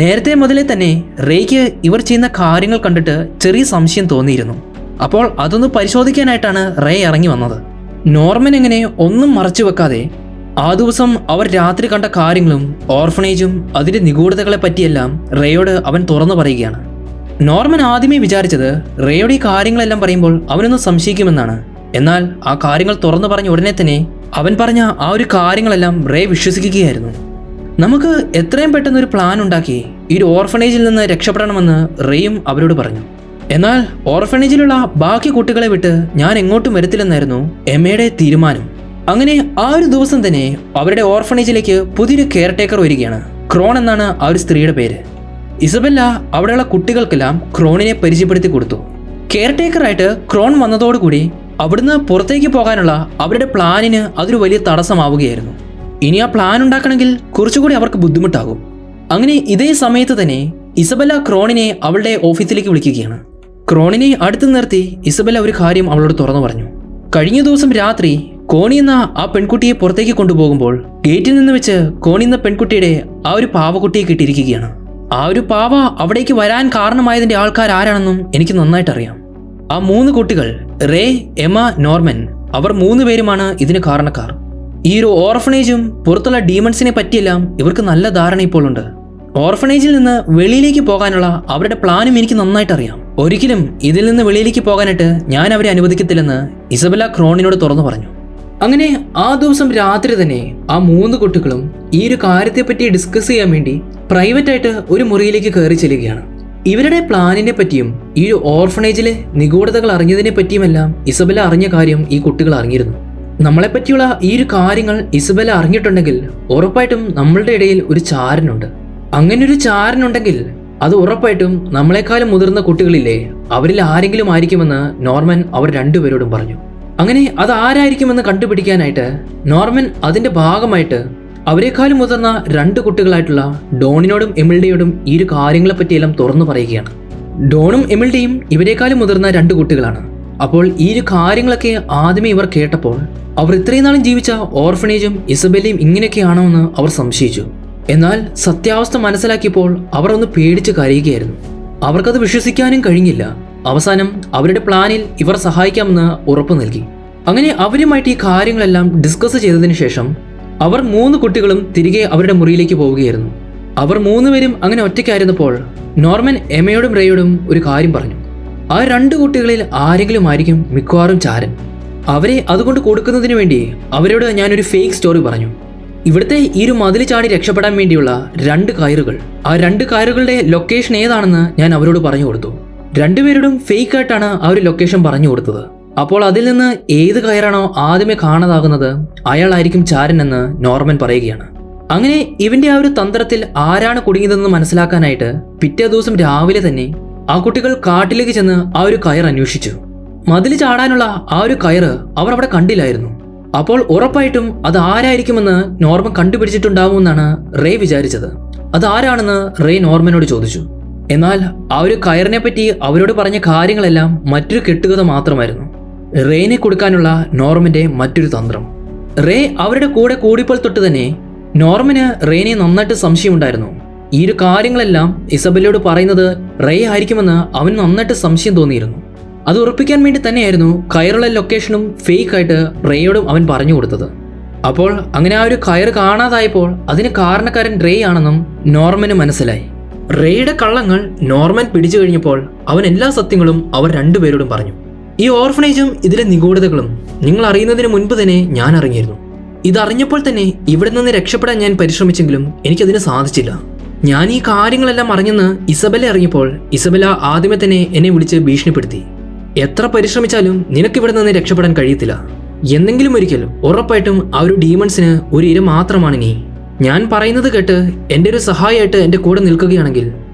നേരത്തെ മുതലേ തന്നെ റേയ്ക്ക് ഇവർ ചെയ്യുന്ന കാര്യങ്ങൾ കണ്ടിട്ട് ചെറിയ സംശയം തോന്നിയിരുന്നു. അപ്പോൾ അതൊന്ന് പരിശോധിക്കാനായിട്ടാണ് റേ ഇറങ്ങി വന്നത്. നോർമൻ എങ്ങനെ ഒന്നും മറച്ചു വെക്കാതെ ആ ദിവസം അവർ രാത്രി കണ്ട കാര്യങ്ങളും ഓർഫണേജും അതിന്റെ നിഗൂഢതകളെ പറ്റിയെല്ലാം റേയോട് അവൻ തുറന്നു പറയുകയാണ്. നോർമൻ ആദ്യമേ വിചാരിച്ചത് റേയോട് ഈ കാര്യങ്ങളെല്ലാം പറയുമ്പോൾ അവനൊന്ന് സംശയിക്കുമെന്നാണ്. എന്നാൽ ആ കാര്യങ്ങൾ തുറന്നു പറഞ്ഞ ഉടനെ തന്നെ അവൻ പറഞ്ഞ ആ ഒരു കാര്യങ്ങളെല്ലാം റേ വിശ്വസിക്കുകയായിരുന്നു. നമുക്ക് എത്രയും പെട്ടെന്ന് ഒരു പ്ലാൻ ഉണ്ടാക്കി ഈ ഒരു ഓർഫണേജിൽ നിന്ന് രക്ഷപ്പെടണമെന്ന് റേയും അവരോട് പറഞ്ഞു. എന്നാൽ ഓർഫണേജിലുള്ള ബാക്കി കുട്ടികളെ വിട്ട് ഞാൻ എങ്ങോട്ടും വരത്തില്ലെന്നായിരുന്നു എമ്മയുടെ തീരുമാനം. അങ്ങനെ ആ ഒരു ദിവസം തന്നെ അവരുടെ ഓർഫണേജിലേക്ക് പുതിയൊരു കെയർ ടേക്കർ വരികയാണ്. ക്രോൺ എന്നാണ് ആ ഒരു സ്ത്രീയുടെ പേര്. ഇസബെല്ല അവിടെയുള്ള കുട്ടികൾക്കെല്ലാം ക്രോണിനെ പരിചയപ്പെടുത്തി കൊടുത്തു. കെയർ ടേക്കറായിട്ട് ക്രോൺ വന്നതോടുകൂടി അവിടുന്ന് പുറത്തേക്ക് പോകാനുള്ള അവരുടെ പ്ലാനിന് അതൊരു വലിയ തടസ്സമാവുകയായിരുന്നു. ഇനി ആ പ്ലാൻ ഉണ്ടാക്കണമെങ്കിൽ കുറച്ചുകൂടി അവർക്ക് ബുദ്ധിമുട്ടാകും. അങ്ങനെ ഇതേ സമയത്ത് തന്നെ ഇസബെല്ല ക്രോണിനെ അവളുടെ ഓഫീസിലേക്ക് വിളിക്കുകയാണ്. ക്രോണിനെ അടുത്ത് നിർത്തി ഇസബെല്ല ഒരു കാര്യം അവളോട് തുറന്നു പറഞ്ഞു. കഴിഞ്ഞ ദിവസം രാത്രി കോണി എന്ന ആ പെൺകുട്ടിയെ പുറത്തേക്ക് കൊണ്ടുപോകുമ്പോൾ ഗേറ്റിൽ നിന്ന് വെച്ച് കോണി എന്ന പെൺകുട്ടിയുടെ ആ ഒരു പാവക്കുട്ടിയെ കിട്ടിയിരിക്കുകയാണ്. ആ ഒരു പാവ അവിടേക്ക് വരാൻ കാരണമായതിന്റെ ആൾക്കാർ ആരാണെന്നും എനിക്ക് നന്നായിട്ട് അറിയാം. ആ 3 കുട്ടികൾ റേ, എമ, നോർമൻ, അവർ 3 പേരുമാണ് ഇതിന് കാരണക്കാർ. ഈ ഒരു ഓർഫണേജും പുറത്തുള്ള ഡീമൺസിനെ പറ്റിയെല്ലാം ഇവർക്ക് നല്ല ധാരണ ഇപ്പോൾ ഉണ്ട്. ഓർഫണേജിൽ നിന്ന് വെളിയിലേക്ക് പോകാനുള്ള അവരുടെ പ്ലാനും എനിക്ക് നന്നായിട്ട് അറിയാം. ഒരിക്കലും ഇതിൽ നിന്ന് വെളിയിലേക്ക് പോകാനായിട്ട് ഞാൻ അവരെ അനുവദിക്കത്തില്ലെന്ന് ഇസബെല്ല ക്രോണിനോട് തുറന്നു പറഞ്ഞു. അങ്ങനെ ആ ദിവസം രാത്രി തന്നെ ആ 3 കുട്ടികളും ഈ ഒരു കാര്യത്തെപ്പറ്റി ഡിസ്കസ് ചെയ്യാൻ വേണ്ടി പ്രൈവറ്റായിട്ട് ഒരു മുറിയിലേക്ക് കയറി ചെല്ലുകയാണ്. ഇവരുടെ പ്ലാനിനെ പറ്റിയും ഈ ഒരു ഓർഫണേജിലെ നിഗൂഢതകൾ അറിഞ്ഞതിനെ പറ്റിയുമെല്ലാം ഇസബെല്ല അറിഞ്ഞ കാര്യം ഈ കുട്ടികൾ അറിഞ്ഞിരുന്നു. നമ്മളെപ്പറ്റിയുള്ള ഈ ഒരു കാര്യങ്ങൾ ഇസബെല്ല അറിഞ്ഞിട്ടുണ്ടെങ്കിൽ ഉറപ്പായിട്ടും നമ്മളുടെ ഇടയിൽ ഒരു ചാരനുണ്ട്. അങ്ങനെ ഒരു ചാരനുണ്ടെങ്കിൽ അത് ഉറപ്പായിട്ടും നമ്മളെക്കാളും മുതിർന്ന കുട്ടികളില്ലേ, അവരിൽ ആരെങ്കിലും ആയിരിക്കുമെന്ന് നോർമൻ അവർ 2 പേരോടും പറഞ്ഞു. അങ്ങനെ അത് ആരായിരിക്കുമെന്ന് കണ്ടുപിടിക്കാനായിട്ട് നോർമൻ അതിന്റെ ഭാഗമായിട്ട് അവരെക്കാളും മുതിർന്ന 2 കുട്ടികളായിട്ടുള്ള ഡോണിനോടും എമിൽഡയോടും ഈ ഒരു കാര്യങ്ങളെപ്പറ്റിയെല്ലാം തുറന്നു പറയുകയാണ്. ഡോണും എമിൽഡയും ഇവരെക്കാളും മുതിർന്ന 2 കുട്ടികളാണ്. അപ്പോൾ ഈ ഒരു കാര്യങ്ങളൊക്കെ ആദ്യമേ ഇവർ കേട്ടപ്പോൾ അവർ ഇത്രയും നാളും ജീവിച്ച ഓർഫണേജും ഇസബെല്ലയും ഇങ്ങനെയൊക്കെയാണോ എന്ന് അവർ സംശയിച്ചു. എന്നാൽ സത്യാവസ്ഥ മനസ്സിലാക്കിയപ്പോൾ അവർ ഒന്ന് പേടിച്ച് കരയുകയായിരുന്നു. അവർക്കത് വിശ്വസിക്കാനും കഴിഞ്ഞില്ല. അവസാനം അവരുടെ പ്ലാനിൽ ഇവർ സഹായിക്കാമെന്ന് ഉറപ്പു നൽകി. അങ്ങനെ അവരുമായിട്ട് ഈ കാര്യങ്ങളെല്ലാം ഡിസ്കസ് ചെയ്തതിനു ശേഷം അവർ 3 കുട്ടികളും തിരികെ അവരുടെ മുറിയിലേക്ക് പോവുകയായിരുന്നു. അവർ 3 പേരും അങ്ങനെ ഒറ്റയ്ക്കായിരുന്നപ്പോൾ നോർമൻ എമയോടും റേയോടും ഒരു കാര്യം പറഞ്ഞു. ആ 2 കുട്ടികളിൽ ആരെങ്കിലും ആയിരിക്കും മിക്കവാറും ചാരൻ. അവരെ അതുകൊണ്ട് കൊടുക്കുന്നതിന് വേണ്ടി അവരോട് ഞാനൊരു ഫേക്ക് സ്റ്റോറി പറഞ്ഞു. ഇവിടുത്തെ ഈ ഒരു മതിൽ ചാടി രക്ഷപ്പെടാൻ വേണ്ടിയുള്ള 2 കയറുകൾ, ആ 2 കയറുകളുടെ ലൊക്കേഷൻ ഏതാണെന്ന് ഞാൻ അവരോട് പറഞ്ഞു കൊടുത്തു. 2 പേരോടും ഫേക്ക് ആയിട്ടാണ് ആ ഒരു ലൊക്കേഷൻ പറഞ്ഞു കൊടുത്തത്. അപ്പോൾ അതിൽ നിന്ന് ഏത് കയറാണോ ആദ്യമേ കാണാതാകുന്നത് അയാളായിരിക്കും ചാരൻ എന്ന് നോർമൻ പറയുകയാണ്. അങ്ങനെ ഇവന്റെ ആ ഒരു തന്ത്രത്തിൽ ആരാണ് കുടുങ്ങിയതെന്ന് മനസ്സിലാക്കാനായിട്ട് പിറ്റേ ദിവസം രാവിലെ തന്നെ ആ കുട്ടികൾ കാട്ടിലേക്ക് ചെന്ന് ആ ഒരു കയർ അന്വേഷിച്ചു. മതിൽ ചാടാനുള്ള ആ ഒരു കയറ് അവർ അവിടെ കണ്ടില്ലായിരുന്നു. അപ്പോൾ ഉറപ്പായിട്ടും അത് ആരായിരിക്കുമെന്ന് നോർമൻ കണ്ടുപിടിച്ചിട്ടുണ്ടാവുമെന്നാണ് റേ വിചാരിച്ചത്. അതാരാണെന്ന് റേ നോർമനോട് ചോദിച്ചു. എന്നാൽ ആ ഒരു കയറിനെ പറ്റി അവരോട് പറഞ്ഞ കാര്യങ്ങളെല്ലാം മറ്റൊരു കെട്ടുകഥ മാത്രമായിരുന്നു. റേനെ കൊടുക്കാനുള്ള നോർമന്റെ മറ്റൊരു തന്ത്രം. റേ അവരുടെ കൂടെ കൂടിയപ്പോൾ തൊട്ട് തന്നെ നോർമന് റേനെ നന്നായിട്ട് സംശയമുണ്ടായിരുന്നു. ഈ ഒരു കാര്യങ്ങളെല്ലാം ഇസബെല്ലയോട് പറയുന്നത് റേ ആയിരിക്കുമെന്ന് അവന് നന്നായിട്ട് സംശയം തോന്നിയിരുന്നു. അത് ഉറപ്പിക്കാൻ വേണ്ടി തന്നെയായിരുന്നു കയറുള്ള ലൊക്കേഷനും ഫേക്ക് ആയിട്ട് റേയോടും അവൻ പറഞ്ഞു കൊടുത്തത്. അപ്പോൾ അങ്ങനെ ആ ഒരു കയർ കാണാതായപ്പോൾ അതിന് കാരണക്കാരൻ റേ ആണെന്നും നോർമന് മനസ്സിലായി. റേയുടെ കള്ളങ്ങൾ നോർമൻ പിടിച്ചു കഴിഞ്ഞപ്പോൾ അവൻ എല്ലാ സത്യങ്ങളും അവർ 2 പേരോടും പറഞ്ഞു. ഈ ഓർഫണേജും ഇതിലെ നിഗൂഢതകളും നിങ്ങൾ അറിയുന്നതിന് മുൻപ് തന്നെ ഞാൻ അറിഞ്ഞിരുന്നു. ഇതറിഞ്ഞപ്പോൾ തന്നെ ഇവിടെ നിന്ന് രക്ഷപ്പെടാൻ ഞാൻ പരിശ്രമിച്ചെങ്കിലും എനിക്കതിന് സാധിച്ചില്ല. ഞാൻ ഈ കാര്യങ്ങളെല്ലാം അറിഞ്ഞെന്ന് ഇസബെല്ല അറിഞ്ഞപ്പോൾ ഇസബെല്ല ആദ്യമേ തന്നെ എന്നെ വിളിച്ച് ഭീഷണിപ്പെടുത്തി. എത്ര പരിശ്രമിച്ചാലും നിനക്കിവിടെ നിന്ന് രക്ഷപ്പെടാൻ കഴിയത്തില്ല. എന്തെങ്കിലും ഒരിക്കൽ ഉറപ്പായിട്ടും ആ ഒരു ഡീമൺസിന് ഒരു ഇര മാത്രമാണ് നീ. ഞാൻ പറയുന്നത് കേട്ട് എൻ്റെ ഒരു സഹായമായിട്ട് എൻ്റെ കൂടെ നിൽക്കുകയാണെങ്കിൽ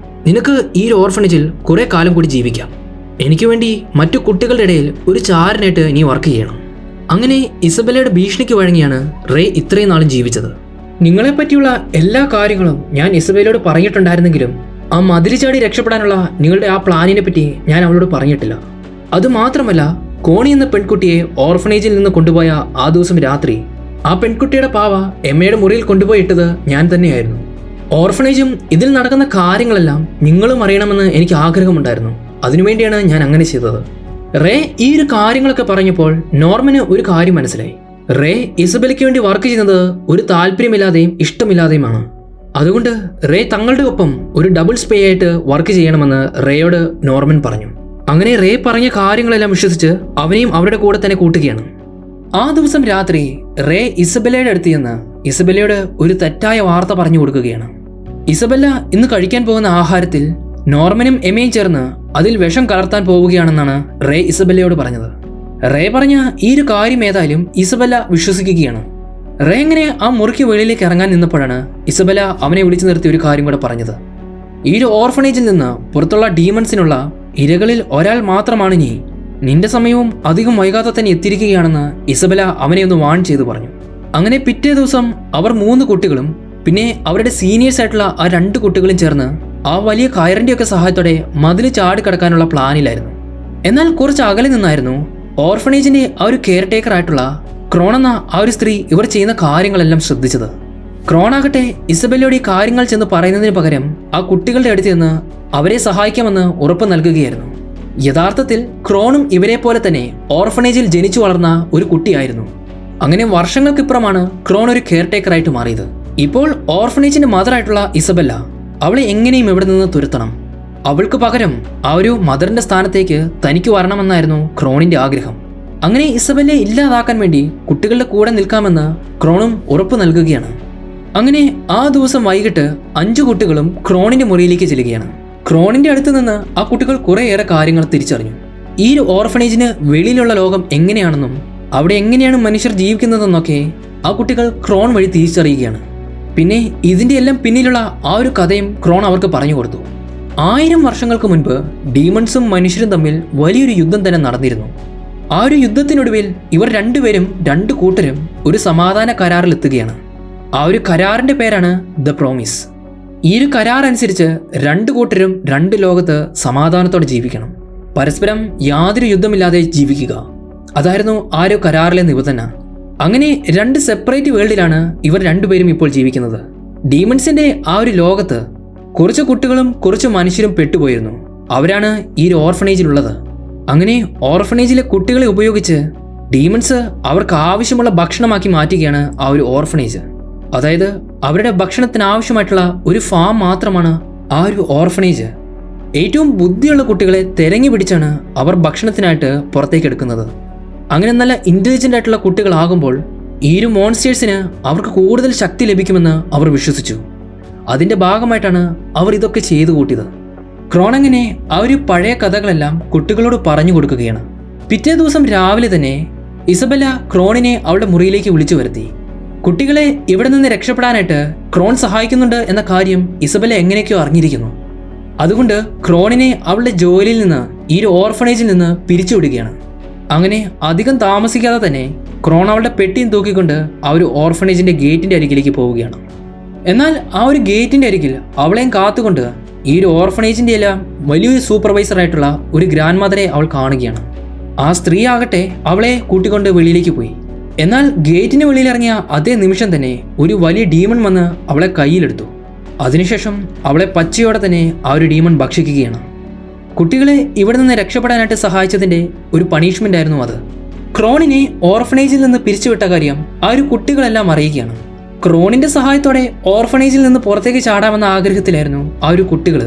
നിനക്ക് ഈ ഒരു ഓർഫനേജിൽ കുറേ കാലം കൂടി ജീവിക്കാം. എനിക്ക് വേണ്ടി മറ്റു കുട്ടികളുടെ ഇടയിൽ ഒരു ചാരനായിട്ട് നീ വർക്ക് ചെയ്യണം. അങ്ങനെ ഇസബെല്ലയുടെ ഭീഷണിക്ക് വഴങ്ങിയാണ് റേ ഇത്രയും നാളും ജീവിച്ചത്. നിങ്ങളെപ്പറ്റിയുള്ള എല്ലാ കാര്യങ്ങളും ഞാൻ ഇസബെല്ലയോട് പറഞ്ഞിട്ടുണ്ടായിരുന്നെങ്കിലും ആ മതില് ചാടി രക്ഷപ്പെടാനുള്ള നിങ്ങളുടെ ആ പ്ലാനിനെ പറ്റി ഞാൻ അവളോട് പറഞ്ഞിട്ടില്ല. അതുമാത്രമല്ല, കോണി എന്ന പെൺകുട്ടിയെ ഓർഫനേജിൽ നിന്ന് കൊണ്ടുപോയ ആ ദിവസം രാത്രി ആ പെൺകുട്ടിയുടെ പാവ എമ്മയുടെ മുറിയിൽ കൊണ്ടുപോയി ഇട്ടത് ഞാൻ തന്നെയായിരുന്നു. ഓർഫനേജും ഇതിൽ നടക്കുന്ന കാര്യങ്ങളെല്ലാം നിങ്ങളും അറിയണമെന്ന് എനിക്ക് ആഗ്രഹമുണ്ടായിരുന്നു. അതിനുവേണ്ടിയാണ് ഞാൻ അങ്ങനെ ചെയ്തത്. റേ ഈ ഒരു കാര്യങ്ങളൊക്കെ പറഞ്ഞപ്പോൾ നോർമന് ഒരു കാര്യം മനസ്സിലായി. റേ ഇസബെല്ലയ്ക്ക് വേണ്ടി വർക്ക് ചെയ്യുന്നത് ഒരു താല്പര്യമില്ലാതെയും ഇഷ്ടമില്ലാതെയുമാണ്. അതുകൊണ്ട് റേ തങ്ങളുടെ ഒപ്പം ഒരു ഡബിൾ സ്പേ ആയിട്ട് വർക്ക് ചെയ്യണമെന്ന് റേയോട് നോർമൻ പറഞ്ഞു. അങ്ങനെ റേ പറഞ്ഞ കാര്യങ്ങളെല്ലാം വിശ്വസിച്ച് അവനെയും അവരുടെ കൂടെ തന്നെ കൂട്ടുകയാണ്. ആ ദിവസം രാത്രി റേ ഇസബെല്ലയുടെ അടുത്ത് ചെന്ന് ഇസബെല്ലയോട് ഒരു തെറ്റായ വാർത്ത പറഞ്ഞു കൊടുക്കുകയാണ്. ഇസബെല്ല ഇന്ന് കഴിക്കാൻ പോകുന്ന ആഹാരത്തിൽ നോർമനും എമയും ചേർന്ന് അതിൽ വിഷം കലർത്താൻ പോവുകയാണെന്നാണ് റേ ഇസബെല്ലയോട് പറഞ്ഞത്. റേ പറഞ്ഞ ഈ ഒരു കാര്യം ഏതായാലും ഇസബെല്ല വിശ്വസിക്കുകയാണ്. റേ ഇങ്ങനെ ആ മുറിക്ക് വെളിയിലേക്ക് ഇറങ്ങാൻ നിന്നപ്പോഴാണ് ഇസബെല്ല അവനെ വിളിച്ചു നിർത്തി ഒരു കാര്യം കൂടെ പറഞ്ഞത്. ഈ ഒരു ഓർഫനേജിൽ നിന്ന് പുറത്തുള്ള ഡീമൺസിനുള്ള ഇരകളിൽ ഒരാൾ മാത്രമാണ് നീ. നിന്റെ സമയവും അധികം വൈകാതെ തന്നെ എത്തിയിരിക്കുകയാണെന്ന് ഇസബെല്ല അവനെ ഒന്ന് വാൺ ചെയ്തു പറഞ്ഞു. അങ്ങനെ പിറ്റേ ദിവസം അവർ 3 കുട്ടികളും പിന്നെ അവരുടെ സീനിയേഴ്സ് ആയിട്ടുള്ള ആ 2 കുട്ടികളും ചേർന്ന് ആ വലിയ കയറിൻ്റെയൊക്കെ സഹായത്തോടെ മതിൽ ചാടിക്കടക്കാനുള്ള പ്ലാനിലായിരുന്നു. എന്നാൽ കുറച്ച് അകലെ നിന്നായിരുന്നു ഓർഫനേജിന്റെ ആ ഒരു കെയർ ടേക്കർ ആയിട്ടുള്ള ക്രോൺ എന്ന ആ ഒരു സ്ത്രീ ഇവർ ചെയ്യുന്ന കാര്യങ്ങളെല്ലാം ശ്രദ്ധിച്ചത്. ക്രോണാകട്ടെ ഇസബെല്ലയോട് ഈ കാര്യങ്ങൾ ചെന്ന് പറയുന്നതിന് പകരം ആ കുട്ടികളുടെ അടുത്ത് നിന്ന് അവരെ സഹായിക്കാമെന്ന് ഉറപ്പ് നൽകുകയായിരുന്നു. യഥാർത്ഥത്തിൽ ക്രോണും ഇവരെ പോലെ തന്നെ ഓർഫനേജിൽ ജനിച്ചു വളർന്ന ഒരു കുട്ടിയായിരുന്നു. അങ്ങനെ വർഷങ്ങൾക്കിപ്പുറമാണ് ക്രോൺ ഒരു കെയർ ടേക്കറായിട്ട് മാറിയത്. ഇപ്പോൾ ഓർഫനേജിന്റെ മദറായിട്ടുള്ള ഇസബെല്ല അവളെ എങ്ങനെയും ഇവിടെ നിന്ന് തുരത്തണം. അവൾക്ക് പകരം ആ ഒരു മദറിന്റെ സ്ഥാനത്തേക്ക് തനിക്ക് വരണമെന്നായിരുന്നു ക്രോണിന്റെ ആഗ്രഹം. അങ്ങനെ ഇസബെല്ലയെ ഇല്ലാതാക്കാൻ വേണ്ടി കുട്ടികളുടെ കൂടെ നിൽക്കാമെന്ന് ക്രോണും ഉറപ്പ് നൽകുകയാണ്. അങ്ങനെ ആ ദിവസം വൈകിട്ട് 5 കുട്ടികളും ക്രോണിന്റെ മുറിയിലേക്ക് ചെല്ലുകയാണ്. ക്രോണിന്റെ അടുത്ത് നിന്ന് ആ കുട്ടികൾ കുറേയേറെ കാര്യങ്ങൾ തിരിച്ചറിഞ്ഞു. ഈ ഒരു ഓർഫനേജിന് വെളിയിലുള്ള ലോകം എങ്ങനെയാണെന്നും അവിടെ എങ്ങനെയാണ് മനുഷ്യർ ജീവിക്കുന്നതെന്നൊക്കെ ആ കുട്ടികൾ ക്രോൺ വഴി തിരിച്ചറിയുകയാണ്. പിന്നെ ഇതിന്റെ എല്ലാം പിന്നിലുള്ള ആ ഒരു കഥയും ക്രോൺ അവർക്ക് പറഞ്ഞു കൊടുത്തു. 1000 വർഷങ്ങൾക്ക് മുൻപ് ഡീമൺസും മനുഷ്യരും തമ്മിൽ വലിയൊരു യുദ്ധം തന്നെ നടന്നിരുന്നു. ആ ഒരു യുദ്ധത്തിനൊടുവിൽ ഇവർ രണ്ടുപേരും 2 കൂട്ടരും ഒരു സമാധാന കരാറിലെത്തുകയാണ്. ആ ഒരു കരാറിന്റെ പേരാണ് ദ പ്രോമിസ്. ഈ ഒരു കരാർ അനുസരിച്ച് 2 കൂട്ടരും 2 ലോകത്ത് സമാധാനത്തോടെ ജീവിക്കണം. പരസ്പരം യാതൊരു യുദ്ധമില്ലാതെ ജീവിക്കുക. അതായിരുന്നു ആ ഒരു കരാറിലെ നിബന്ധന. അങ്ങനെ 2 സെപ്പറേറ്റ് വേൾഡിലാണ് ഇവർ രണ്ടുപേരും ഇപ്പോൾ ജീവിക്കുന്നത്. ഡീമൺസിന്റെ ആ ഒരു ലോകത്ത് കുറച്ച് കുട്ടികളും കുറച്ച് മനുഷ്യരും പെട്ടുപോയിരുന്നു. അവരാണ് ഈ ഒരു ഓർഫനേജിലുള്ളത്. അങ്ങനെ ഓർഫനേജിലെ കുട്ടികളെ ഉപയോഗിച്ച് ഡീമൺസ് അവർക്ക് ആവശ്യമുള്ള ഭക്ഷണമാക്കി മാറ്റുകയാണ് ആ ഒരു ഓർഫനേജ്. അതായത് അവരുടെ ഭക്ഷണത്തിന് ആവശ്യമായിട്ടുള്ള ഒരു ഫാം മാത്രമാണ് ആ ഒരു ഓർഫനേജ്. ഏറ്റവും ബുദ്ധിയുള്ള കുട്ടികളെ തെരഞ്ഞു പിടിച്ചാണ് അവർ ഭക്ഷണത്തിനായിട്ട് പുറത്തേക്ക് എടുക്കുന്നത്. അങ്ങനെ നല്ല ഇന്റലിജന്റ് ആയിട്ടുള്ള കുട്ടികളാകുമ്പോൾ ഈ ഒരു മോൺസ്റ്റേഴ്സിന് അവർക്ക് കൂടുതൽ ശക്തി ലഭിക്കുമെന്ന് അവർ വിശ്വസിച്ചു. അതിന്റെ ഭാഗമായിട്ടാണ് അവർ ഇതൊക്കെ ചെയ്തു കൂട്ടിയത്. ക്രോണങ്ങനെ ആ ഒരു പഴയ കഥകളെല്ലാം കുട്ടികളോട് പറഞ്ഞു കൊടുക്കുകയാണ്. പിറ്റേ ദിവസം രാവിലെ തന്നെ ഇസബെല്ല ക്രോണിനെ അവളുടെ മുറിയിലേക്ക് വിളിച്ചു വരുത്തി. കുട്ടികളെ ഇവിടെ നിന്ന് രക്ഷപ്പെടാനായിട്ട് ക്രോൺ സഹായിക്കുന്നുണ്ട് എന്ന കാര്യം ഇസബെല്ല എങ്ങനെയൊക്കെയോ അറിഞ്ഞിരിക്കുന്നു. അതുകൊണ്ട് ക്രോണിനെ അവളുടെ ജോലിയിൽ നിന്ന് ഈ ഒരു ഓർഫനേജിൽ നിന്ന് പിരിച്ചുവിടുകയാണ്. അങ്ങനെ അധികം താമസിക്കാതെ തന്നെ ക്രോൺ അവളുടെ പെട്ടിയും തൂക്കിക്കൊണ്ട് ആ ഒരു ഓർഫനേജിന്റെ ഗേറ്റിന്റെ അരികിലേക്ക് പോവുകയാണ്. എന്നാൽ ആ ഒരു ഗേറ്റിന്റെ അരികിൽ അവളെയും കാത്തുകൊണ്ട് ഈ ഒരു ഓർഫനേജിന്റെ എല്ലാം വലിയൊരു സൂപ്പർവൈസർ ആയിട്ടുള്ള ഒരു ഗ്രാൻഡ് മദറെ അവൾ കാണുകയാണ്. ആ സ്ത്രീ ആകട്ടെ അവളെ കൂട്ടിക്കൊണ്ട് വെളിയിലേക്ക് പോയി. എന്നാൽ ഗേറ്റിന് വെളിയിലിറങ്ങിയ അതേ നിമിഷം തന്നെ ഒരു വലിയ ഡീമൺ വന്ന് അവളെ കയ്യിലെടുത്തു. അതിനുശേഷം അവളെ പച്ചയോടെ തന്നെ ആ ഒരു ഡീമൺ ഭക്ഷിക്കുകയാണ്. കുട്ടികളെ ഇവിടെ നിന്ന് രക്ഷപ്പെടാനായിട്ട് സഹായിച്ചതിന്റെ ഒരു പണിഷ്മെന്റ് ആയിരുന്നു അത്. ക്രോണിനെ ഓർഫനേജിൽ നിന്ന് പിരിച്ചുവിട്ട കാര്യം ആ ഒരു കുട്ടികളെല്ലാം അറിയുകയാണ്. ക്രോണിന്റെ സഹായത്തോടെ ഓർഫനേജിൽ നിന്ന് പുറത്തേക്ക് ചാടാമെന്ന ആഗ്രഹത്തിലായിരുന്നു ആ ഒരു കുട്ടികൾ.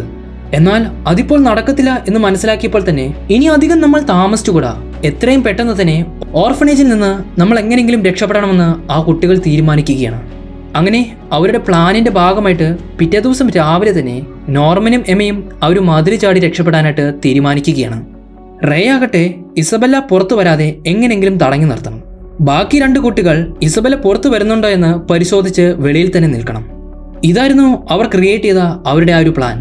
എന്നാൽ അതിപ്പോൾ നടക്കത്തില്ല എന്ന് മനസ്സിലാക്കിയപ്പോൾ തന്നെ ഇനി അധികം നമ്മൾ താമസിച്ചുകൂടാ, എത്രയും പെട്ടെന്ന് തന്നെ ഓർഫനേജിൽ നിന്ന് നമ്മൾ എങ്ങനെയെങ്കിലും രക്ഷപ്പെടണമെന്ന് ആ കുട്ടികൾ തീരുമാനിക്കുകയാണ്. അങ്ങനെ അവരുടെ പ്ലാനിന്റെ ഭാഗമായിട്ട് പിറ്റേ ദിവസം രാവിലെ തന്നെ നോർമനും എമയും ആ ഒരു മതിൽ ചാടി രക്ഷപ്പെടാനായിട്ട് തീരുമാനിക്കുകയാണ്. റേ ആകട്ടെ ഇസബെല്ല പുറത്തു വരാതെ എങ്ങനെയെങ്കിലും തടഞ്ഞു നിർത്തണം. ബാക്കി 2 കുട്ടികൾ ഇസബെല്ല പുറത്തു വരുന്നുണ്ടോ എന്ന് പരിശോധിച്ച് വെളിയിൽ തന്നെ നിൽക്കണം. ഇതായിരുന്നു അവർ ക്രിയേറ്റ് ചെയ്ത അവരുടെ ആ ഒരു പ്ലാൻ.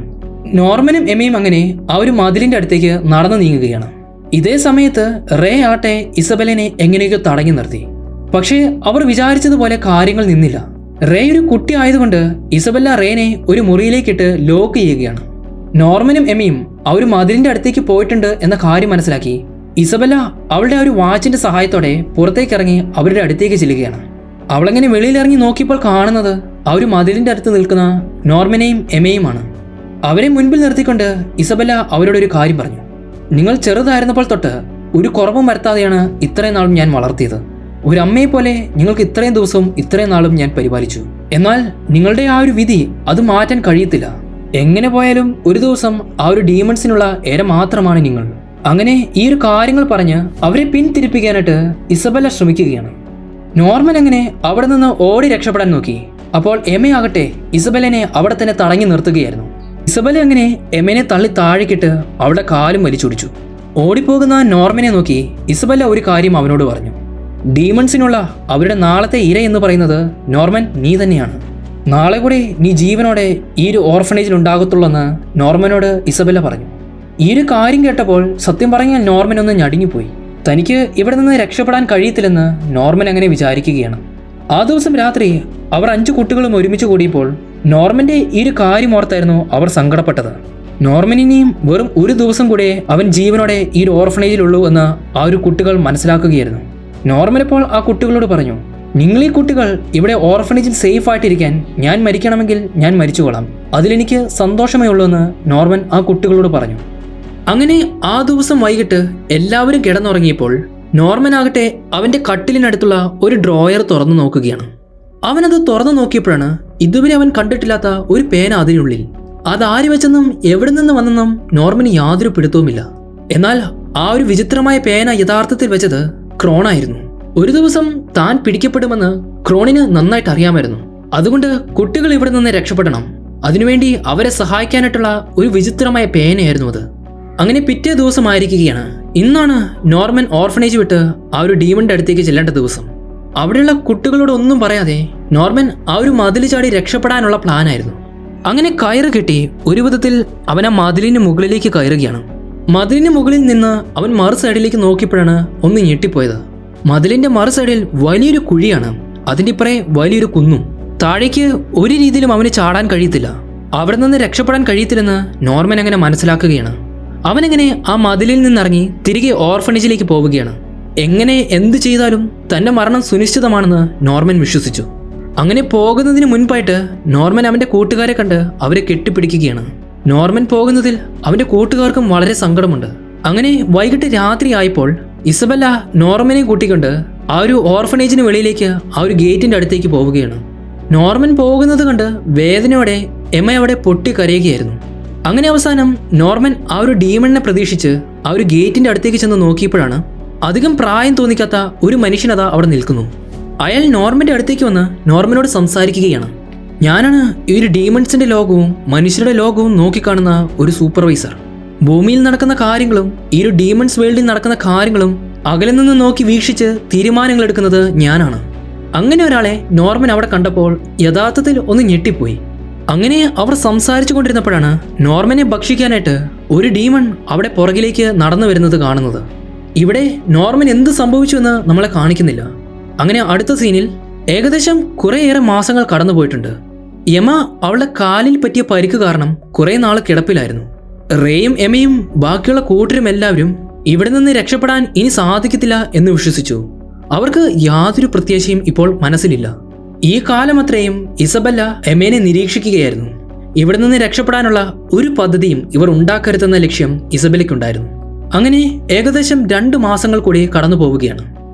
നോർമനും എമയും അങ്ങനെ ആ ഒരു മതിലിന്റെ അടുത്തേക്ക് നടന്നു നീങ്ങുകയാണ്. ഇതേ സമയത്ത് റേ ആട്ടെ ഇസബെല്ലിനെ എങ്ങനെയൊക്കെ തടഞ്ഞു നിർത്തി. പക്ഷേ അവർ വിചാരിച്ചതുപോലെ കാര്യങ്ങൾ നിന്നില്ല. റേ ഒരു കുട്ടി ആയതുകൊണ്ട് ഇസബെല്ല റേനെ ഒരു മുറിയിലേക്കിട്ട് ലോക്ക് ചെയ്യുകയാണ്. നോർമനും എമയും ആ ഒരു മതിലിന്റെ അടുത്തേക്ക് പോയിട്ടുണ്ട് എന്ന കാര്യം മനസ്സിലാക്കി ഇസബെല്ല അവളുടെ ആ ഒരു വാച്ചിന്റെ സഹായത്തോടെ പുറത്തേക്ക് ഇറങ്ങി അവരുടെ അടുത്തേക്ക് ചെല്ലുകയാണ്. അവളങ്ങനെ വെളിയിലിറങ്ങി നോക്കിയപ്പോൾ കാണുന്നത് ആ ഒരു മതിലിന്റെ അടുത്ത് നിൽക്കുന്ന നോർമനെയും എമയുമാണ്. അവരെ മുൻപിൽ നിർത്തിക്കൊണ്ട് ഇസബെല്ല അവരോട് ഒരു കാര്യം പറഞ്ഞു. നിങ്ങൾ ചെറുതായിരുന്നപ്പോൾ തൊട്ട് ഒരു കുറവും വരുത്താതെയാണ് ഇത്രയും നാളും ഞാൻ വളർത്തിയത്. ഒരു അമ്മയെ പോലെ നിങ്ങൾക്ക് ഇത്രയും ദിവസവും ഇത്രയും നാളും ഞാൻ പരിപാലിച്ചു. എന്നാൽ നിങ്ങളുടെ ആ ഒരു വിധി അത് മാറ്റാൻ കഴിയത്തില്ല. എങ്ങനെ പോയാലും ഒരു ദിവസം ആ ഒരു ഡീമൺസിനുള്ള ഇര മാത്രമാണ് നിങ്ങൾ. അങ്ങനെ ഈ ഒരു കാര്യങ്ങൾ പറഞ്ഞ് അവരെ പിന്തിരിപ്പിക്കാനായിട്ട് ഇസബെല്ല ശ്രമിക്കുകയാണ്. നോർമൻ അങ്ങനെ അവിടെ നിന്ന് ഓടി രക്ഷപ്പെടാൻ നോക്കി. അപ്പോൾ എമയാകട്ടെ ഇസബെല്ലിനെ അവിടെ തന്നെ തടഞ്ഞു നിർത്തുകയായിരുന്നു. ഇസബെല്ല അങ്ങനെ എമനെ തള്ളി താഴേക്കിട്ട് അവളുടെ കാലും വലിച്ചൊടിച്ചു. ഓടിപ്പോകുന്ന നോർമനെ നോക്കി ഇസബെല്ല ഒരു കാര്യം അവനോട് പറഞ്ഞു. ഡീമൺസിനുള്ള അവരുടെ നാളത്തെ ഇര എന്ന് പറയുന്നത് നോർമൻ നീ തന്നെയാണ്. നാളെ കൂടെ നീ ജീവനോടെ ഈ ഒരു ഓർഫനേജിൽ ഉണ്ടാകത്തുള്ളെന്ന് നോർമനോട് ഇസബെല്ല പറഞ്ഞു. ഈ ഒരു കാര്യം കേട്ടപ്പോൾ സത്യം പറഞ്ഞാൽ നോർമൻ ഒന്ന് ഞടുങ്ങിപ്പോയി. തനിക്ക് ഇവിടെ നിന്ന് രക്ഷപ്പെടാൻ കഴിയത്തില്ലെന്ന് നോർമൻ അങ്ങനെ വിചാരിക്കുകയാണ്. ആ ദിവസം രാത്രി അവർ 5 കുട്ടികളും ഒരുമിച്ച് കൂടിയപ്പോൾ നോർമന്റെ ഈ ഒരു കാര്യം ഓർത്തായിരുന്നു അവർ സങ്കടപ്പെട്ടത്. നോർമനിനെയും വെറും ഒരു ദിവസം കൂടെ അവൻ ജീവനോടെ ഈ ഒരു ഓർഫനേജിലുള്ളൂ എന്ന് ആ ഒരു കുട്ടികൾ മനസ്സിലാക്കുകയായിരുന്നു. നോർമൻ ഇപ്പോൾ ആ കുട്ടികളോട് പറഞ്ഞു, നിങ്ങൾ ഈ കുട്ടികൾ ഇവിടെ ഓർഫനേജിൽ സേഫ് ആയിട്ടിരിക്കാൻ ഞാൻ മരിക്കണമെങ്കിൽ ഞാൻ മരിച്ചുകൊള്ളാം. അതിലെനിക്ക് സന്തോഷമേ ഉള്ളൂ എന്ന് നോർമൻ ആ കുട്ടികളോട് പറഞ്ഞു. അങ്ങനെ ആ ദിവസം വൈകിട്ട് എല്ലാവരും കിടന്നുറങ്ങിയപ്പോൾ നോർമൻ ആകട്ടെ അവന്റെ കട്ടിലിനടുത്തുള്ള ഒരു ഡ്രോയർ തുറന്നു നോക്കുകയാണ്. അവനത് തുറന്നു നോക്കിയപ്പോഴാണ് ഇതുവരെ അവൻ കണ്ടിട്ടില്ലാത്ത ഒരു പേന അതിനുള്ളിൽ. അതാര് വെച്ചെന്നും എവിടെ നിന്ന് വന്നെന്നും നോർമന് യാതൊരു പിടുത്തവുമില്ല. എന്നാൽ ആ ഒരു വിചിത്രമായ പേന യഥാർത്ഥത്തിൽ വെച്ചത് ക്രോണായിരുന്നു. ഒരു ദിവസം താൻ പിടിക്കപ്പെടുമെന്ന് ക്രോണിന് നന്നായിട്ട് അറിയാമായിരുന്നു. അതുകൊണ്ട് കുട്ടികൾ ഇവിടെ നിന്ന് രക്ഷപ്പെടണം, അതിനുവേണ്ടി അവരെ സഹായിക്കാനായിട്ടുള്ള ഒരു വിചിത്രമായ പേനയായിരുന്നു അത്. അങ്ങനെ പിറ്റേ ദിവസമായിരിക്കുകയാണ്. ഇന്നാണ് നോർമൻ ഓർഫനേജ് വിട്ട് ആ ഒരു ഡീമന്റെ അടുത്തേക്ക് ചെല്ലേണ്ട ദിവസം. അവിടെയുള്ള കുട്ടികളോട് ഒന്നും പറയാതെ നോർമൻ ആ ഒരു മതിൽ ചാടി രക്ഷപ്പെടാനുള്ള പ്ലാനായിരുന്നു. അങ്ങനെ കയറ് കെട്ടി ഒരു വിധത്തിൽ അവൻ ആ മതിലിന് മുകളിലേക്ക് കയറുകയാണ്. മതിലിന് മുകളിൽ നിന്ന് അവൻ മറു സൈഡിലേക്ക് നോക്കിയപ്പോഴാണ് ഒന്ന് ഞെട്ടിപ്പോയത്. മതിലിന്റെ മറു സൈഡിൽ വലിയൊരു കുഴിയാണ്, അതിൻ്റെ ഇപ്പറേ വലിയൊരു കുന്നും. താഴേക്ക് ഒരു രീതിയിലും അവന് ചാടാൻ കഴിയത്തില്ല. അവിടെ നിന്ന് രക്ഷപ്പെടാൻ കഴിയത്തില്ലെന്ന് നോർമൻ അങ്ങനെ മനസ്സിലാക്കുകയാണ്. അവനെങ്ങനെ ആ മതിലിൽ നിന്നിറങ്ങി തിരികെ ഓർഫനേജിലേക്ക് പോവുകയാണ്. എങ്ങനെ എന്ത് ചെയ്താലും തന്റെ മരണം സുനിശ്ചിതമാണെന്ന് നോർമൻ വിശ്വസിച്ചു. അങ്ങനെ പോകുന്നതിന് മുൻപായിട്ട് നോർമൻ അവന്റെ കൂട്ടുകാരെ കണ്ട് അവരെ കെട്ടിപ്പിടിക്കുകയാണ്. നോർമൻ പോകുന്നതിൽ അവന്റെ കൂട്ടുകാർക്കും വളരെ സങ്കടമുണ്ട്. അങ്ങനെ വൈകിട്ട് രാത്രി ആയപ്പോൾ ഇസബെല്ല നോർമനെ കൂട്ടിക്കൊണ്ട് ആ ഒരു ഓർഫനേജിന് വെളിയിലേക്ക് ആ ഒരു ഗേറ്റിന്റെ അടുത്തേക്ക് പോവുകയാണ്. നോർമൻ പോകുന്നത് കണ്ട് വേദനയോടെ എമ്മ അവിടെ പൊട്ടിക്കരയുകയായിരുന്നു. അങ്ങനെ അവസാനം നോർമൻ ആ ഒരു ഡീമണിനെ പ്രതീക്ഷിച്ച് ആ ഒരു ഗേറ്റിന്റെ അടുത്തേക്ക് ചെന്ന് നോക്കിയപ്പോഴാണ് അധികം പ്രായം തോന്നിക്കാത്ത ഒരു മനുഷ്യനതാ അവിടെ നിൽക്കുന്നു. അയാൾ നോർമന്റെ അടുത്തേക്ക് വന്ന് നോർമനോട് സംസാരിക്കുകയാണ്. ഞാനാണ് ഈ ഒരു ഡീമൺസിന്റെ ലോകവും മനുഷ്യരുടെ ലോകവും നോക്കിക്കാണുന്ന ഒരു സൂപ്പർവൈസർ. ഭൂമിയിൽ നടക്കുന്ന കാര്യങ്ങളും ഈ ഒരു ഡീമൺസ് വേൾഡിൽ നടക്കുന്ന കാര്യങ്ങളും അകലെ നിന്ന് നോക്കി വീക്ഷിച്ച് തീരുമാനങ്ങൾ എടുക്കുന്നത് ഞാനാണ്. അങ്ങനെ ഒരാളെ നോർമൻ അവിടെ കണ്ടപ്പോൾ യഥാർത്ഥത്തിൽ ഒന്ന് ഞെട്ടിപ്പോയി. അങ്ങനെ അവർ സംസാരിച്ചു കൊണ്ടിരുന്നപ്പോഴാണ് നോർമനെ ഭക്ഷിക്കാനായിട്ട് ഒരു ഡീമൺ അവിടെ പുറകിലേക്ക് നടന്നു വരുന്നത് കാണുന്നത്. ഇവിടെ നോർമൻ എന്ത് സംഭവിച്ചു എന്ന് നമ്മളെ കാണിക്കുന്നില്ല. അങ്ങനെ അടുത്ത സീനിൽ ഏകദേശം കുറേയേറെ മാസങ്ങൾ കടന്നുപോയിട്ടുണ്ട്. യമ അവളുടെ കാലിൽ പറ്റിയ പരിക്ക് കാരണം കുറെ നാൾ കിടപ്പിലായിരുന്നു. റേയും എമയും ബാക്കിയുള്ള കൂട്ടരും എല്ലാവരും ഇവിടെ നിന്ന് രക്ഷപ്പെടാൻ ഇനി സാധിക്കത്തില്ല എന്ന് വിശ്വസിച്ചു. അവർക്ക് യാതൊരു പ്രത്യാശയും ഇപ്പോൾ മനസ്സിലില്ല. ഈ കാലം അത്രയും ഇസബെല്ല എമേനെ നിരീക്ഷിക്കുകയായിരുന്നു. ഇവിടെ നിന്ന് രക്ഷപ്പെടാനുള്ള ഒരു പദ്ധതിയും ഇവർ ഉണ്ടാക്കരുതെന്ന ലക്ഷ്യം ഇസബെല്ലയ്ക്കുണ്ടായിരുന്നു. അങ്ങനെ ഏകദേശം 2 മാസങ്ങൾ കൂടി കടന്നു പോവുകയാണ്.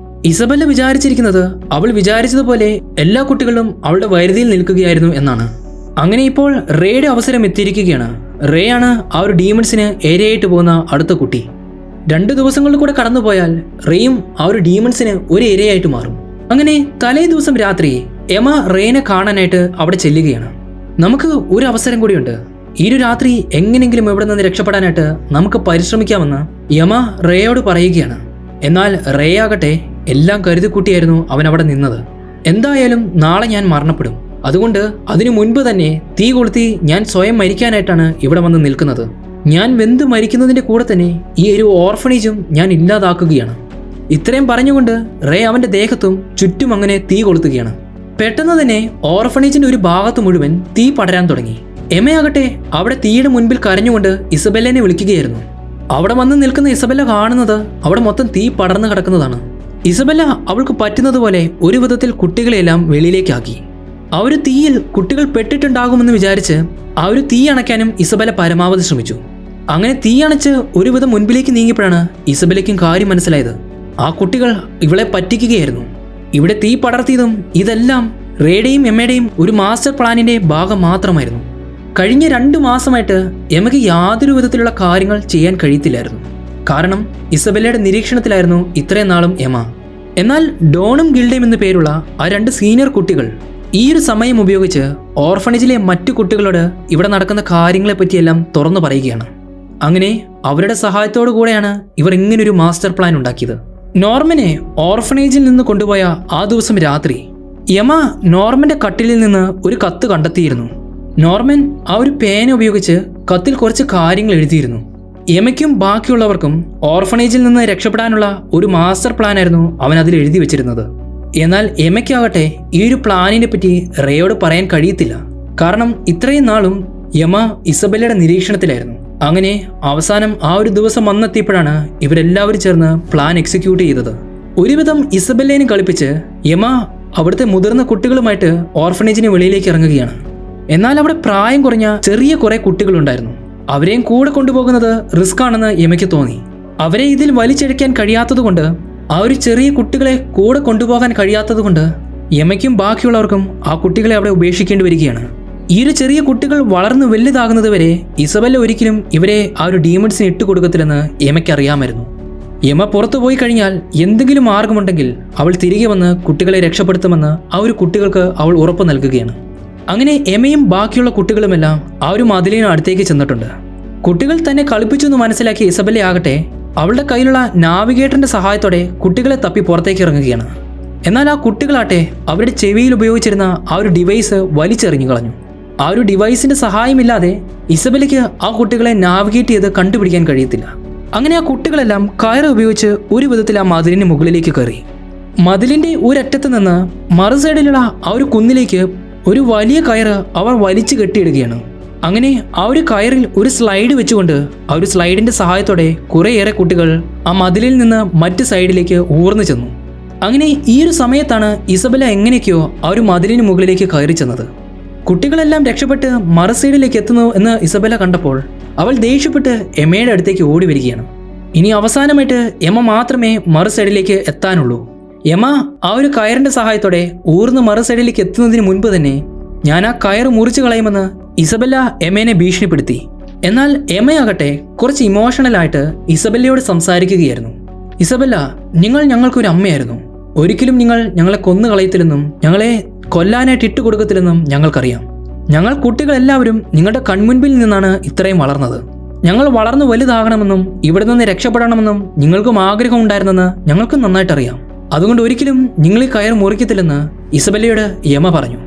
ഇസബെല്ല വിചാരിച്ചിരിക്കുന്നത് അവൾ വിചാരിച്ചതുപോലെ എല്ലാ കുട്ടികളും അവളുടെ വരുതിയിൽ നിൽക്കുകയായിരുന്നു എന്നാണ്. അങ്ങനെ ഇപ്പോൾ റേയുടെ അവസരം എത്തിയിരിക്കുകയാണ്. റേ ആണ് ആ ഒരു ഡീമൺസിന് ഏരിയയായിട്ട് പോകുന്ന അടുത്ത കുട്ടി. 2 ദിവസങ്ങളിൽ കൂടെ കടന്നുപോയാൽ റേയും ആ ഒരു ഡീമൺസിന് ഒരു ഏരിയയായിട്ട് മാറും. അങ്ങനെ തലേ ദിവസം രാത്രി എമ റേനെ കാണാനായിട്ട് അവിടെ ചെല്ലുകയാണ്. നമുക്ക് ഒരു അവസരം കൂടിയുണ്ട്, ഈ ഒരു രാത്രി എങ്ങനെയെങ്കിലും ഇവിടെ നിന്ന് രക്ഷപ്പെടാനായിട്ട് നമുക്ക് പരിശ്രമിക്കാമെന്ന് യമ റേയോട് പറയുകയാണ്. എന്നാൽ റേ ആകട്ടെ എല്ലാം കരുതിക്കൂട്ടിയായിരുന്നു അവൻ അവിടെ നിന്നത്. എന്തായാലും നാളെ ഞാൻ മരണപ്പെടും, അതുകൊണ്ട് അതിനു മുൻപ് തന്നെ തീ കൊളുത്തി ഞാൻ സ്വയം മരിക്കാനായിട്ടാണ് ഇവിടെ വന്ന് നിൽക്കുന്നത്. ഞാൻ വെന്ത് മരിക്കുന്നതിന്റെ കൂടെ തന്നെ ഈ ഒരു ഓർഫണേജും ഞാൻ ഇല്ലാതാക്കുകയാണ്. ഇത്രയും പറഞ്ഞുകൊണ്ട് റേ അവന്റെ ദേഹത്തും ചുറ്റും അങ്ങനെ തീ കൊളുത്തുകയാണ്. പെട്ടെന്ന് തന്നെ ഓർഫണേജിന്റെ ഒരു ഭാഗത്ത് മുഴുവൻ തീ പടരാൻ തുടങ്ങി. എമയാകട്ടെ അവിടെ തീയുടെ മുൻപിൽ കരഞ്ഞുകൊണ്ട് ഇസബെല്ലിനെ വിളിക്കുകയായിരുന്നു. അവിടെ വന്ന് നിൽക്കുന്ന ഇസബെല്ല കാണുന്നത് അവിടെ മൊത്തം തീ പടർന്നു കിടക്കുന്നതാണ്. ഇസബെല്ല അവൾക്ക് പറ്റുന്നത് പോലെ ഒരു വിധത്തിൽ കുട്ടികളെല്ലാം വെളിയിലേക്കാക്കി. ആ ഒരു തീയിൽ കുട്ടികൾ പെട്ടിട്ടുണ്ടാകുമെന്ന് വിചാരിച്ച് ആ ഒരു തീ അണയ്ക്കാനും ഇസബെല്ല പരമാവധി ശ്രമിച്ചു. അങ്ങനെ തീ അണച്ച് ഒരുവിധം മുൻപിലേക്ക് നീങ്ങിയപ്പോഴാണ് ഇസബെല്ലയ്ക്കും കാര്യം മനസ്സിലായത്. ആ കുട്ടികൾ ഇവളെ പറ്റിക്കുകയായിരുന്നു. ഇവിടെ തീ പടർത്തിയതും ഇതെല്ലാം റേയുടെയും എമ്മയുടെയും ഒരു മാസ്റ്റർ പ്ലാനിന്റെ ഭാഗം മാത്രമായിരുന്നു. കഴിഞ്ഞ 2 മാസമായിട്ട് എമ്മയ്ക്ക് യാതൊരു വിധത്തിലുള്ള കാര്യങ്ങൾ ചെയ്യാൻ കഴിയത്തില്ലായിരുന്നു. കാരണം ഇസബെല്ലയുടെ നിരീക്ഷണത്തിലായിരുന്നു ഇത്രയും നാളും എമ. എന്നാൽ ഡോണും ഗിൽഡയും എന്നു പേരുള്ള ആ 2 സീനിയർ കുട്ടികൾ ഈ ഒരു സമയം ഉപയോഗിച്ച് ഓർഫണേജിലെ മറ്റു കുട്ടികളോട് ഇവിടെ നടക്കുന്ന കാര്യങ്ങളെ പറ്റിയെല്ലാം തുറന്നു പറയുകയാണ്. അങ്ങനെ അവരുടെ സഹായത്തോടു കൂടെയാണ് ഇവർ ഇങ്ങനൊരു മാസ്റ്റർ പ്ലാൻ ഉണ്ടാക്കിയത്. നോർമനെ ഓർഫണേജിൽ നിന്ന് കൊണ്ടുപോയ ആ ദിവസം രാത്രി എമ നോർമന്റെ കട്ടിലിൽ നിന്ന് ഒരു കത്ത് കണ്ടെത്തിയിരുന്നു. നോർമൻ ആ ഒരു പേന ഉപയോഗിച്ച് കത്തിൽ കുറച്ച് കാര്യങ്ങൾ എഴുതിയിരുന്നു. എമയ്ക്കും ബാക്കിയുള്ളവർക്കും ഓർഫണേജിൽ നിന്ന് രക്ഷപ്പെടാനുള്ള ഒരു മാസ്റ്റർ പ്ലാൻ ആയിരുന്നു അവൻ അതിൽ എഴുതി വെച്ചിരുന്നത്. എന്നാൽ എമയ്ക്കാകട്ടെ ഈ ഒരു പ്ലാനിനെ പറ്റി റേയോട് പറയാൻ കഴിയത്തില്ല. കാരണം ഇത്രയും നാളും എമ ഇസബെല്ലയുടെ നിരീക്ഷണത്തിലായിരുന്നു. അങ്ങനെ അവസാനം ആ ഒരു ദിവസം വന്നെത്തിയപ്പോഴാണ് ഇവരെല്ലാവരും ചേർന്ന് പ്ലാൻ എക്സിക്യൂട്ട് ചെയ്തത്. ഒരുവിധം ഇസബെല്ലേനെ കളിപ്പിച്ച് എമ അവിടുത്തെ മുതിർന്ന കുട്ടികളുമായിട്ട് ഓർഫണേജിന് വെളിയിലേക്ക് ഇറങ്ങുകയാണ്. എന്നാൽ അവിടെ പ്രായം കുറഞ്ഞ ചെറിയ കുറെ കുട്ടികളുണ്ടായിരുന്നു. അവരെയും കൂടെ കൊണ്ടുപോകുന്നത് റിസ്ക് ആണെന്ന് എമയ്ക്ക് തോന്നി. അവരെ ഇതിൽ വലിച്ചെടുക്കാൻ കഴിയാത്തതുകൊണ്ട്, ആ ഒരു ചെറിയ കുട്ടികളെ കൂടെ കൊണ്ടുപോകാൻ കഴിയാത്തതുകൊണ്ട് എമയ്ക്കും ബാക്കിയുള്ളവർക്കും ആ കുട്ടികളെ അവിടെ ഉപേക്ഷിക്കേണ്ടി വരികയാണ്. ഈ ഒരു ചെറിയ കുട്ടികൾ വളർന്നു വലുതാകുന്നത് വരെ ഇസബെല്ല ഒരിക്കലും ഇവരെ ആ ഒരു ഡീമൺസിന് ഇട്ടുകൊടുക്കത്തില്ലെന്ന് എമയ്ക്ക് അറിയാമായിരുന്നു. എമ പുറത്തു പോയി കഴിഞ്ഞാൽ എന്തെങ്കിലും മാർഗമുണ്ടെങ്കിൽ അവൾ തിരികെ വന്ന് കുട്ടികളെ രക്ഷപ്പെടുത്തുമെന്ന് ആ ഒരു കുട്ടികൾക്ക് അവൾ ഉറപ്പ് നൽകുകയാണ്. അങ്ങനെ എമയും ബാക്കിയുള്ള കുട്ടികളുമെല്ലാം ആ ഒരു മതിലിന് അടുത്തേക്ക് ചെന്നിട്ടുണ്ട്. കുട്ടികൾ തന്നെ കളിപ്പിച്ചു എന്ന് മനസ്സിലാക്കിയ ഇസബെല്ല ആകട്ടെ അവളുടെ കയ്യിലുള്ള നാവിഗേറ്ററിന്റെ സഹായത്തോടെ കുട്ടികളെ തപ്പി പുറത്തേക്ക് ഇറങ്ങുകയാണ്. എന്നാൽ ആ കുട്ടികളാട്ടെ അവരുടെ ചെവിയിൽ ഉപയോഗിച്ചിരുന്ന ആ ഒരു ഡിവൈസ് വലിച്ചെറിഞ്ഞു കളഞ്ഞു. ആ ഒരു ഡിവൈസിന്റെ സഹായമില്ലാതെ ഇസബെല്ലയ്ക്ക് ആ കുട്ടികളെ നാവിഗേറ്റ് ചെയ്ത് കണ്ടുപിടിക്കാൻ കഴിയത്തില്ല. അങ്ങനെ ആ കുട്ടികളെല്ലാം കയറ് ഉപയോഗിച്ച് ഒരു വിധത്തിൽ ആ മതിലിന് മുകളിലേക്ക് കയറി. മതിലിന്റെ ഒരറ്റത്ത് നിന്ന് മറു സൈഡിലുള്ള ആ ഒരു കുന്നിലേക്ക് ഒരു വലിയ കയറ് അവർ വലിച്ചു കെട്ടിയിടുകയാണ്. അങ്ങനെ ആ ഒരു കയറിൽ ഒരു സ്ലൈഡ് വെച്ചുകൊണ്ട് ആ ഒരു സ്ലൈഡിന്റെ സഹായത്തോടെ കുറേയേറെ കുട്ടികൾ ആ മതിലിൽ നിന്ന് മറ്റ് സൈഡിലേക്ക് ഊർന്നു ചെന്നു. അങ്ങനെ ഈ ഒരു സമയത്താണ് ഇസബെല്ല എങ്ങനെയൊക്കെയോ ആ ഒരു മതിലിന് മുകളിലേക്ക് കയറി ചെന്നത്. കുട്ടികളെല്ലാം രക്ഷപ്പെട്ട് മറു സൈഡിലേക്ക് എത്തുന്നു എന്ന് ഇസബെല്ല കണ്ടപ്പോൾ അവൾ ദേഷ്യപ്പെട്ട് എമയുടെ അടുത്തേക്ക് ഓടി വരികയാണ്. ഇനി അവസാനമായിട്ട് എമ മാത്രമേ മറു സൈഡിലേക്ക് എത്താനുള്ളൂ. എമ ആ ഒരു കയറിന്റെ സഹായത്തോടെ ഊർന്ന് മറു സൈഡിലേക്ക് എത്തുന്നതിന് മുൻപ് തന്നെ ഞാൻ ആ കയറ് മുറിച്ചു കളയുമെന്ന് ഇസബെല്ല എമേനെ ഭീഷണിപ്പെടുത്തി. എന്നാൽ എമയാകട്ടെ കുറച്ച് ഇമോഷണലായിട്ട് ഇസബെല്ലയോട് സംസാരിക്കുകയായിരുന്നു. ഇസബെല്ല, നിങ്ങൾ ഞങ്ങൾക്കൊരു അമ്മയായിരുന്നു. ഒരിക്കലും നിങ്ങൾ ഞങ്ങളെ കൊന്നു കളയത്തില്ലെന്നും ഞങ്ങളെ കൊല്ലാനായിട്ട് ഇട്ടുകൊടുക്കത്തില്ലെന്നും ഞങ്ങൾക്കറിയാം. ഞങ്ങൾ കുട്ടികളെല്ലാവരും നിങ്ങളുടെ കൺമുൻപിൽ നിന്നാണ് ഇത്രയും വളർന്നത്. ഞങ്ങൾ വളർന്നു വലുതാകണമെന്നും ഇവിടെ നിന്ന് രക്ഷപ്പെടണമെന്നും നിങ്ങൾക്കും ആഗ്രഹമുണ്ടായിരുന്നെന്ന് ഞങ്ങൾക്കും നന്നായിട്ടറിയാം. അതുകൊണ്ട് ഒരിക്കലും നിങ്ങൾ ഈ കയർ മുറിക്കത്തില്ലെന്ന് ഇസബെല്ലയോട് എമ പറഞ്ഞു.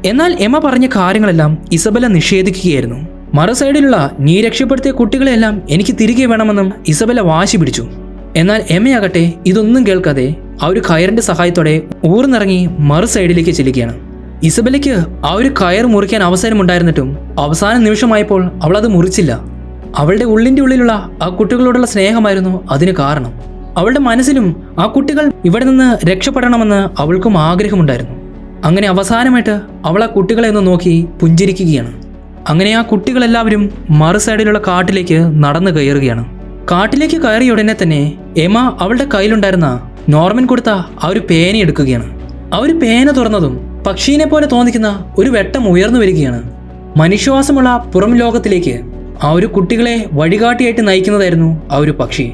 എന്നാൽ എമ പറഞ്ഞ കാര്യങ്ങളെല്ലാം ഇസബെല്ല നിഷേധിക്കുകയായിരുന്നു. മറു സൈഡിലുള്ള നീ രക്ഷപ്പെടുത്തിയ കുട്ടികളെല്ലാം എനിക്ക് തിരികെ വേണമെന്നും ഇസബെല്ല വാശി പിടിച്ചു. എന്നാൽ എമയാകട്ടെ ഇതൊന്നും കേൾക്കാതെ ആ ഒരു കയറിന്റെ സഹായത്തോടെ ഊർന്നിറങ്ങി മറു സൈഡിലേക്ക് ചെല്ലുകയാണ്. ഇസബെല്ലയ്ക്ക് ആ ഒരു കയർ മുറിക്കാൻ അവസരമുണ്ടായിരുന്നിട്ടും അവസാന നിമിഷമായപ്പോൾ അവൾ അത് മുറിച്ചില്ല. അവളുടെ ഉള്ളിൻ്റെ ഉള്ളിലുള്ള ആ കുട്ടികളോടുള്ള സ്നേഹമായിരുന്നു അതിന് കാരണം. അവളുടെ മനസ്സിലും ആ കുട്ടികൾ ഇവിടെ നിന്ന് രക്ഷപ്പെടണമെന്ന് അവൾക്കും ആഗ്രഹമുണ്ടായിരുന്നു. അങ്ങനെ അവസാനമായിട്ട് അവൾ ആ കുട്ടികളെ ഒന്ന് നോക്കി പുഞ്ചിരിക്കുകയാണ്. അങ്ങനെ ആ കുട്ടികളെല്ലാവരും മറു സൈഡിലുള്ള കാട്ടിലേക്ക് നടന്നു കയറുകയാണ്. കാട്ടിലേക്ക് കയറിയ ഉടനെ തന്നെ എമ അവളുടെ കയ്യിലുണ്ടായിരുന്ന നോർമൻ കൊടുത്ത ആ ഒരു പേന എടുക്കുകയാണ്. ആ ഒരു പേന തുറന്നതും പക്ഷീനെ പോലെ തോന്നിക്കുന്ന ഒരു വെട്ടം ഉയർന്നു വരികയാണ്. മനുഷ്യവാസമുള്ള പുറം ലോകത്തിലേക്ക് ആ ഒരു കുട്ടികളെ വഴികാട്ടിയായിട്ട് നയിക്കുന്നതായിരുന്നു ആ ഒരു പക്ഷി.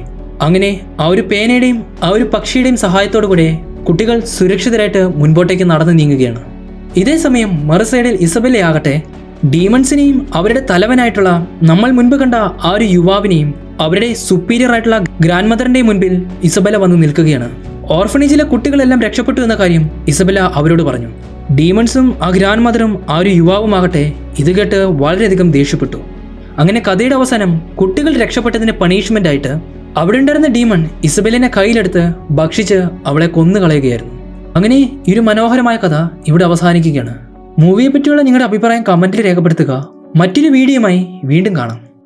അങ്ങനെ ആ ഒരു പേനയുടെയും ആ ഒരു പക്ഷിയുടെയും സഹായത്തോടു കൂടെ കുട്ടികൾ സുരക്ഷിതരായിട്ട് മുൻപോട്ടേക്ക് നടന്നു നീങ്ങുകയാണ്. ഇതേ സമയം മറു സൈഡിൽ ഇസബെല്ലയാകട്ടെ ഡീമൺസിനെയും അവരുടെ തലവനായിട്ടുള്ള നമ്മൾ മുൻപ് കണ്ട ആ ഒരു യുവാവിനെയും അവരുടെ സുപ്പീരിയർ ആയിട്ടുള്ള ഗ്രാൻഡ് മദറിന്റെ മുൻപിൽ ഇസബെല്ല വന്ന് നിൽക്കുകയാണ്. ഓർഫനേജിലെ കുട്ടികളെല്ലാം രക്ഷപ്പെട്ടു എന്ന കാര്യം ഇസബെല്ല അവരോട് പറഞ്ഞു. ഡീമൺസും ആ ഗ്രാൻഡ് മദറും ആ ഒരു യുവാവുമാകട്ടെ ഇത് കേട്ട് വളരെയധികം ദേഷ്യപ്പെട്ടു. അങ്ങനെ കഥയുടെ അവസാനം കുട്ടികൾ രക്ഷപ്പെട്ടതിന് പണിഷ്മെന്റ് ആയിട്ട് അവിടെ ഉണ്ടായിരുന്ന ഡീമൺ ഇസബെല്ലിനെ കയ്യിലെടുത്ത് ഭക്ഷിച്ച് അവളെ കൊന്നുകളയുകയായിരുന്നു. അങ്ങനെ ഈ ഒരു മനോഹരമായ കഥ ഇവിടെ അവസാനിക്കുകയാണ്. മൂവിയെ പറ്റിയുള്ള നിങ്ങളുടെ അഭിപ്രായം കമന്റിൽ രേഖപ്പെടുത്തുക. മറ്റൊരു വീഡിയോയുമായി വീണ്ടും കാണാം.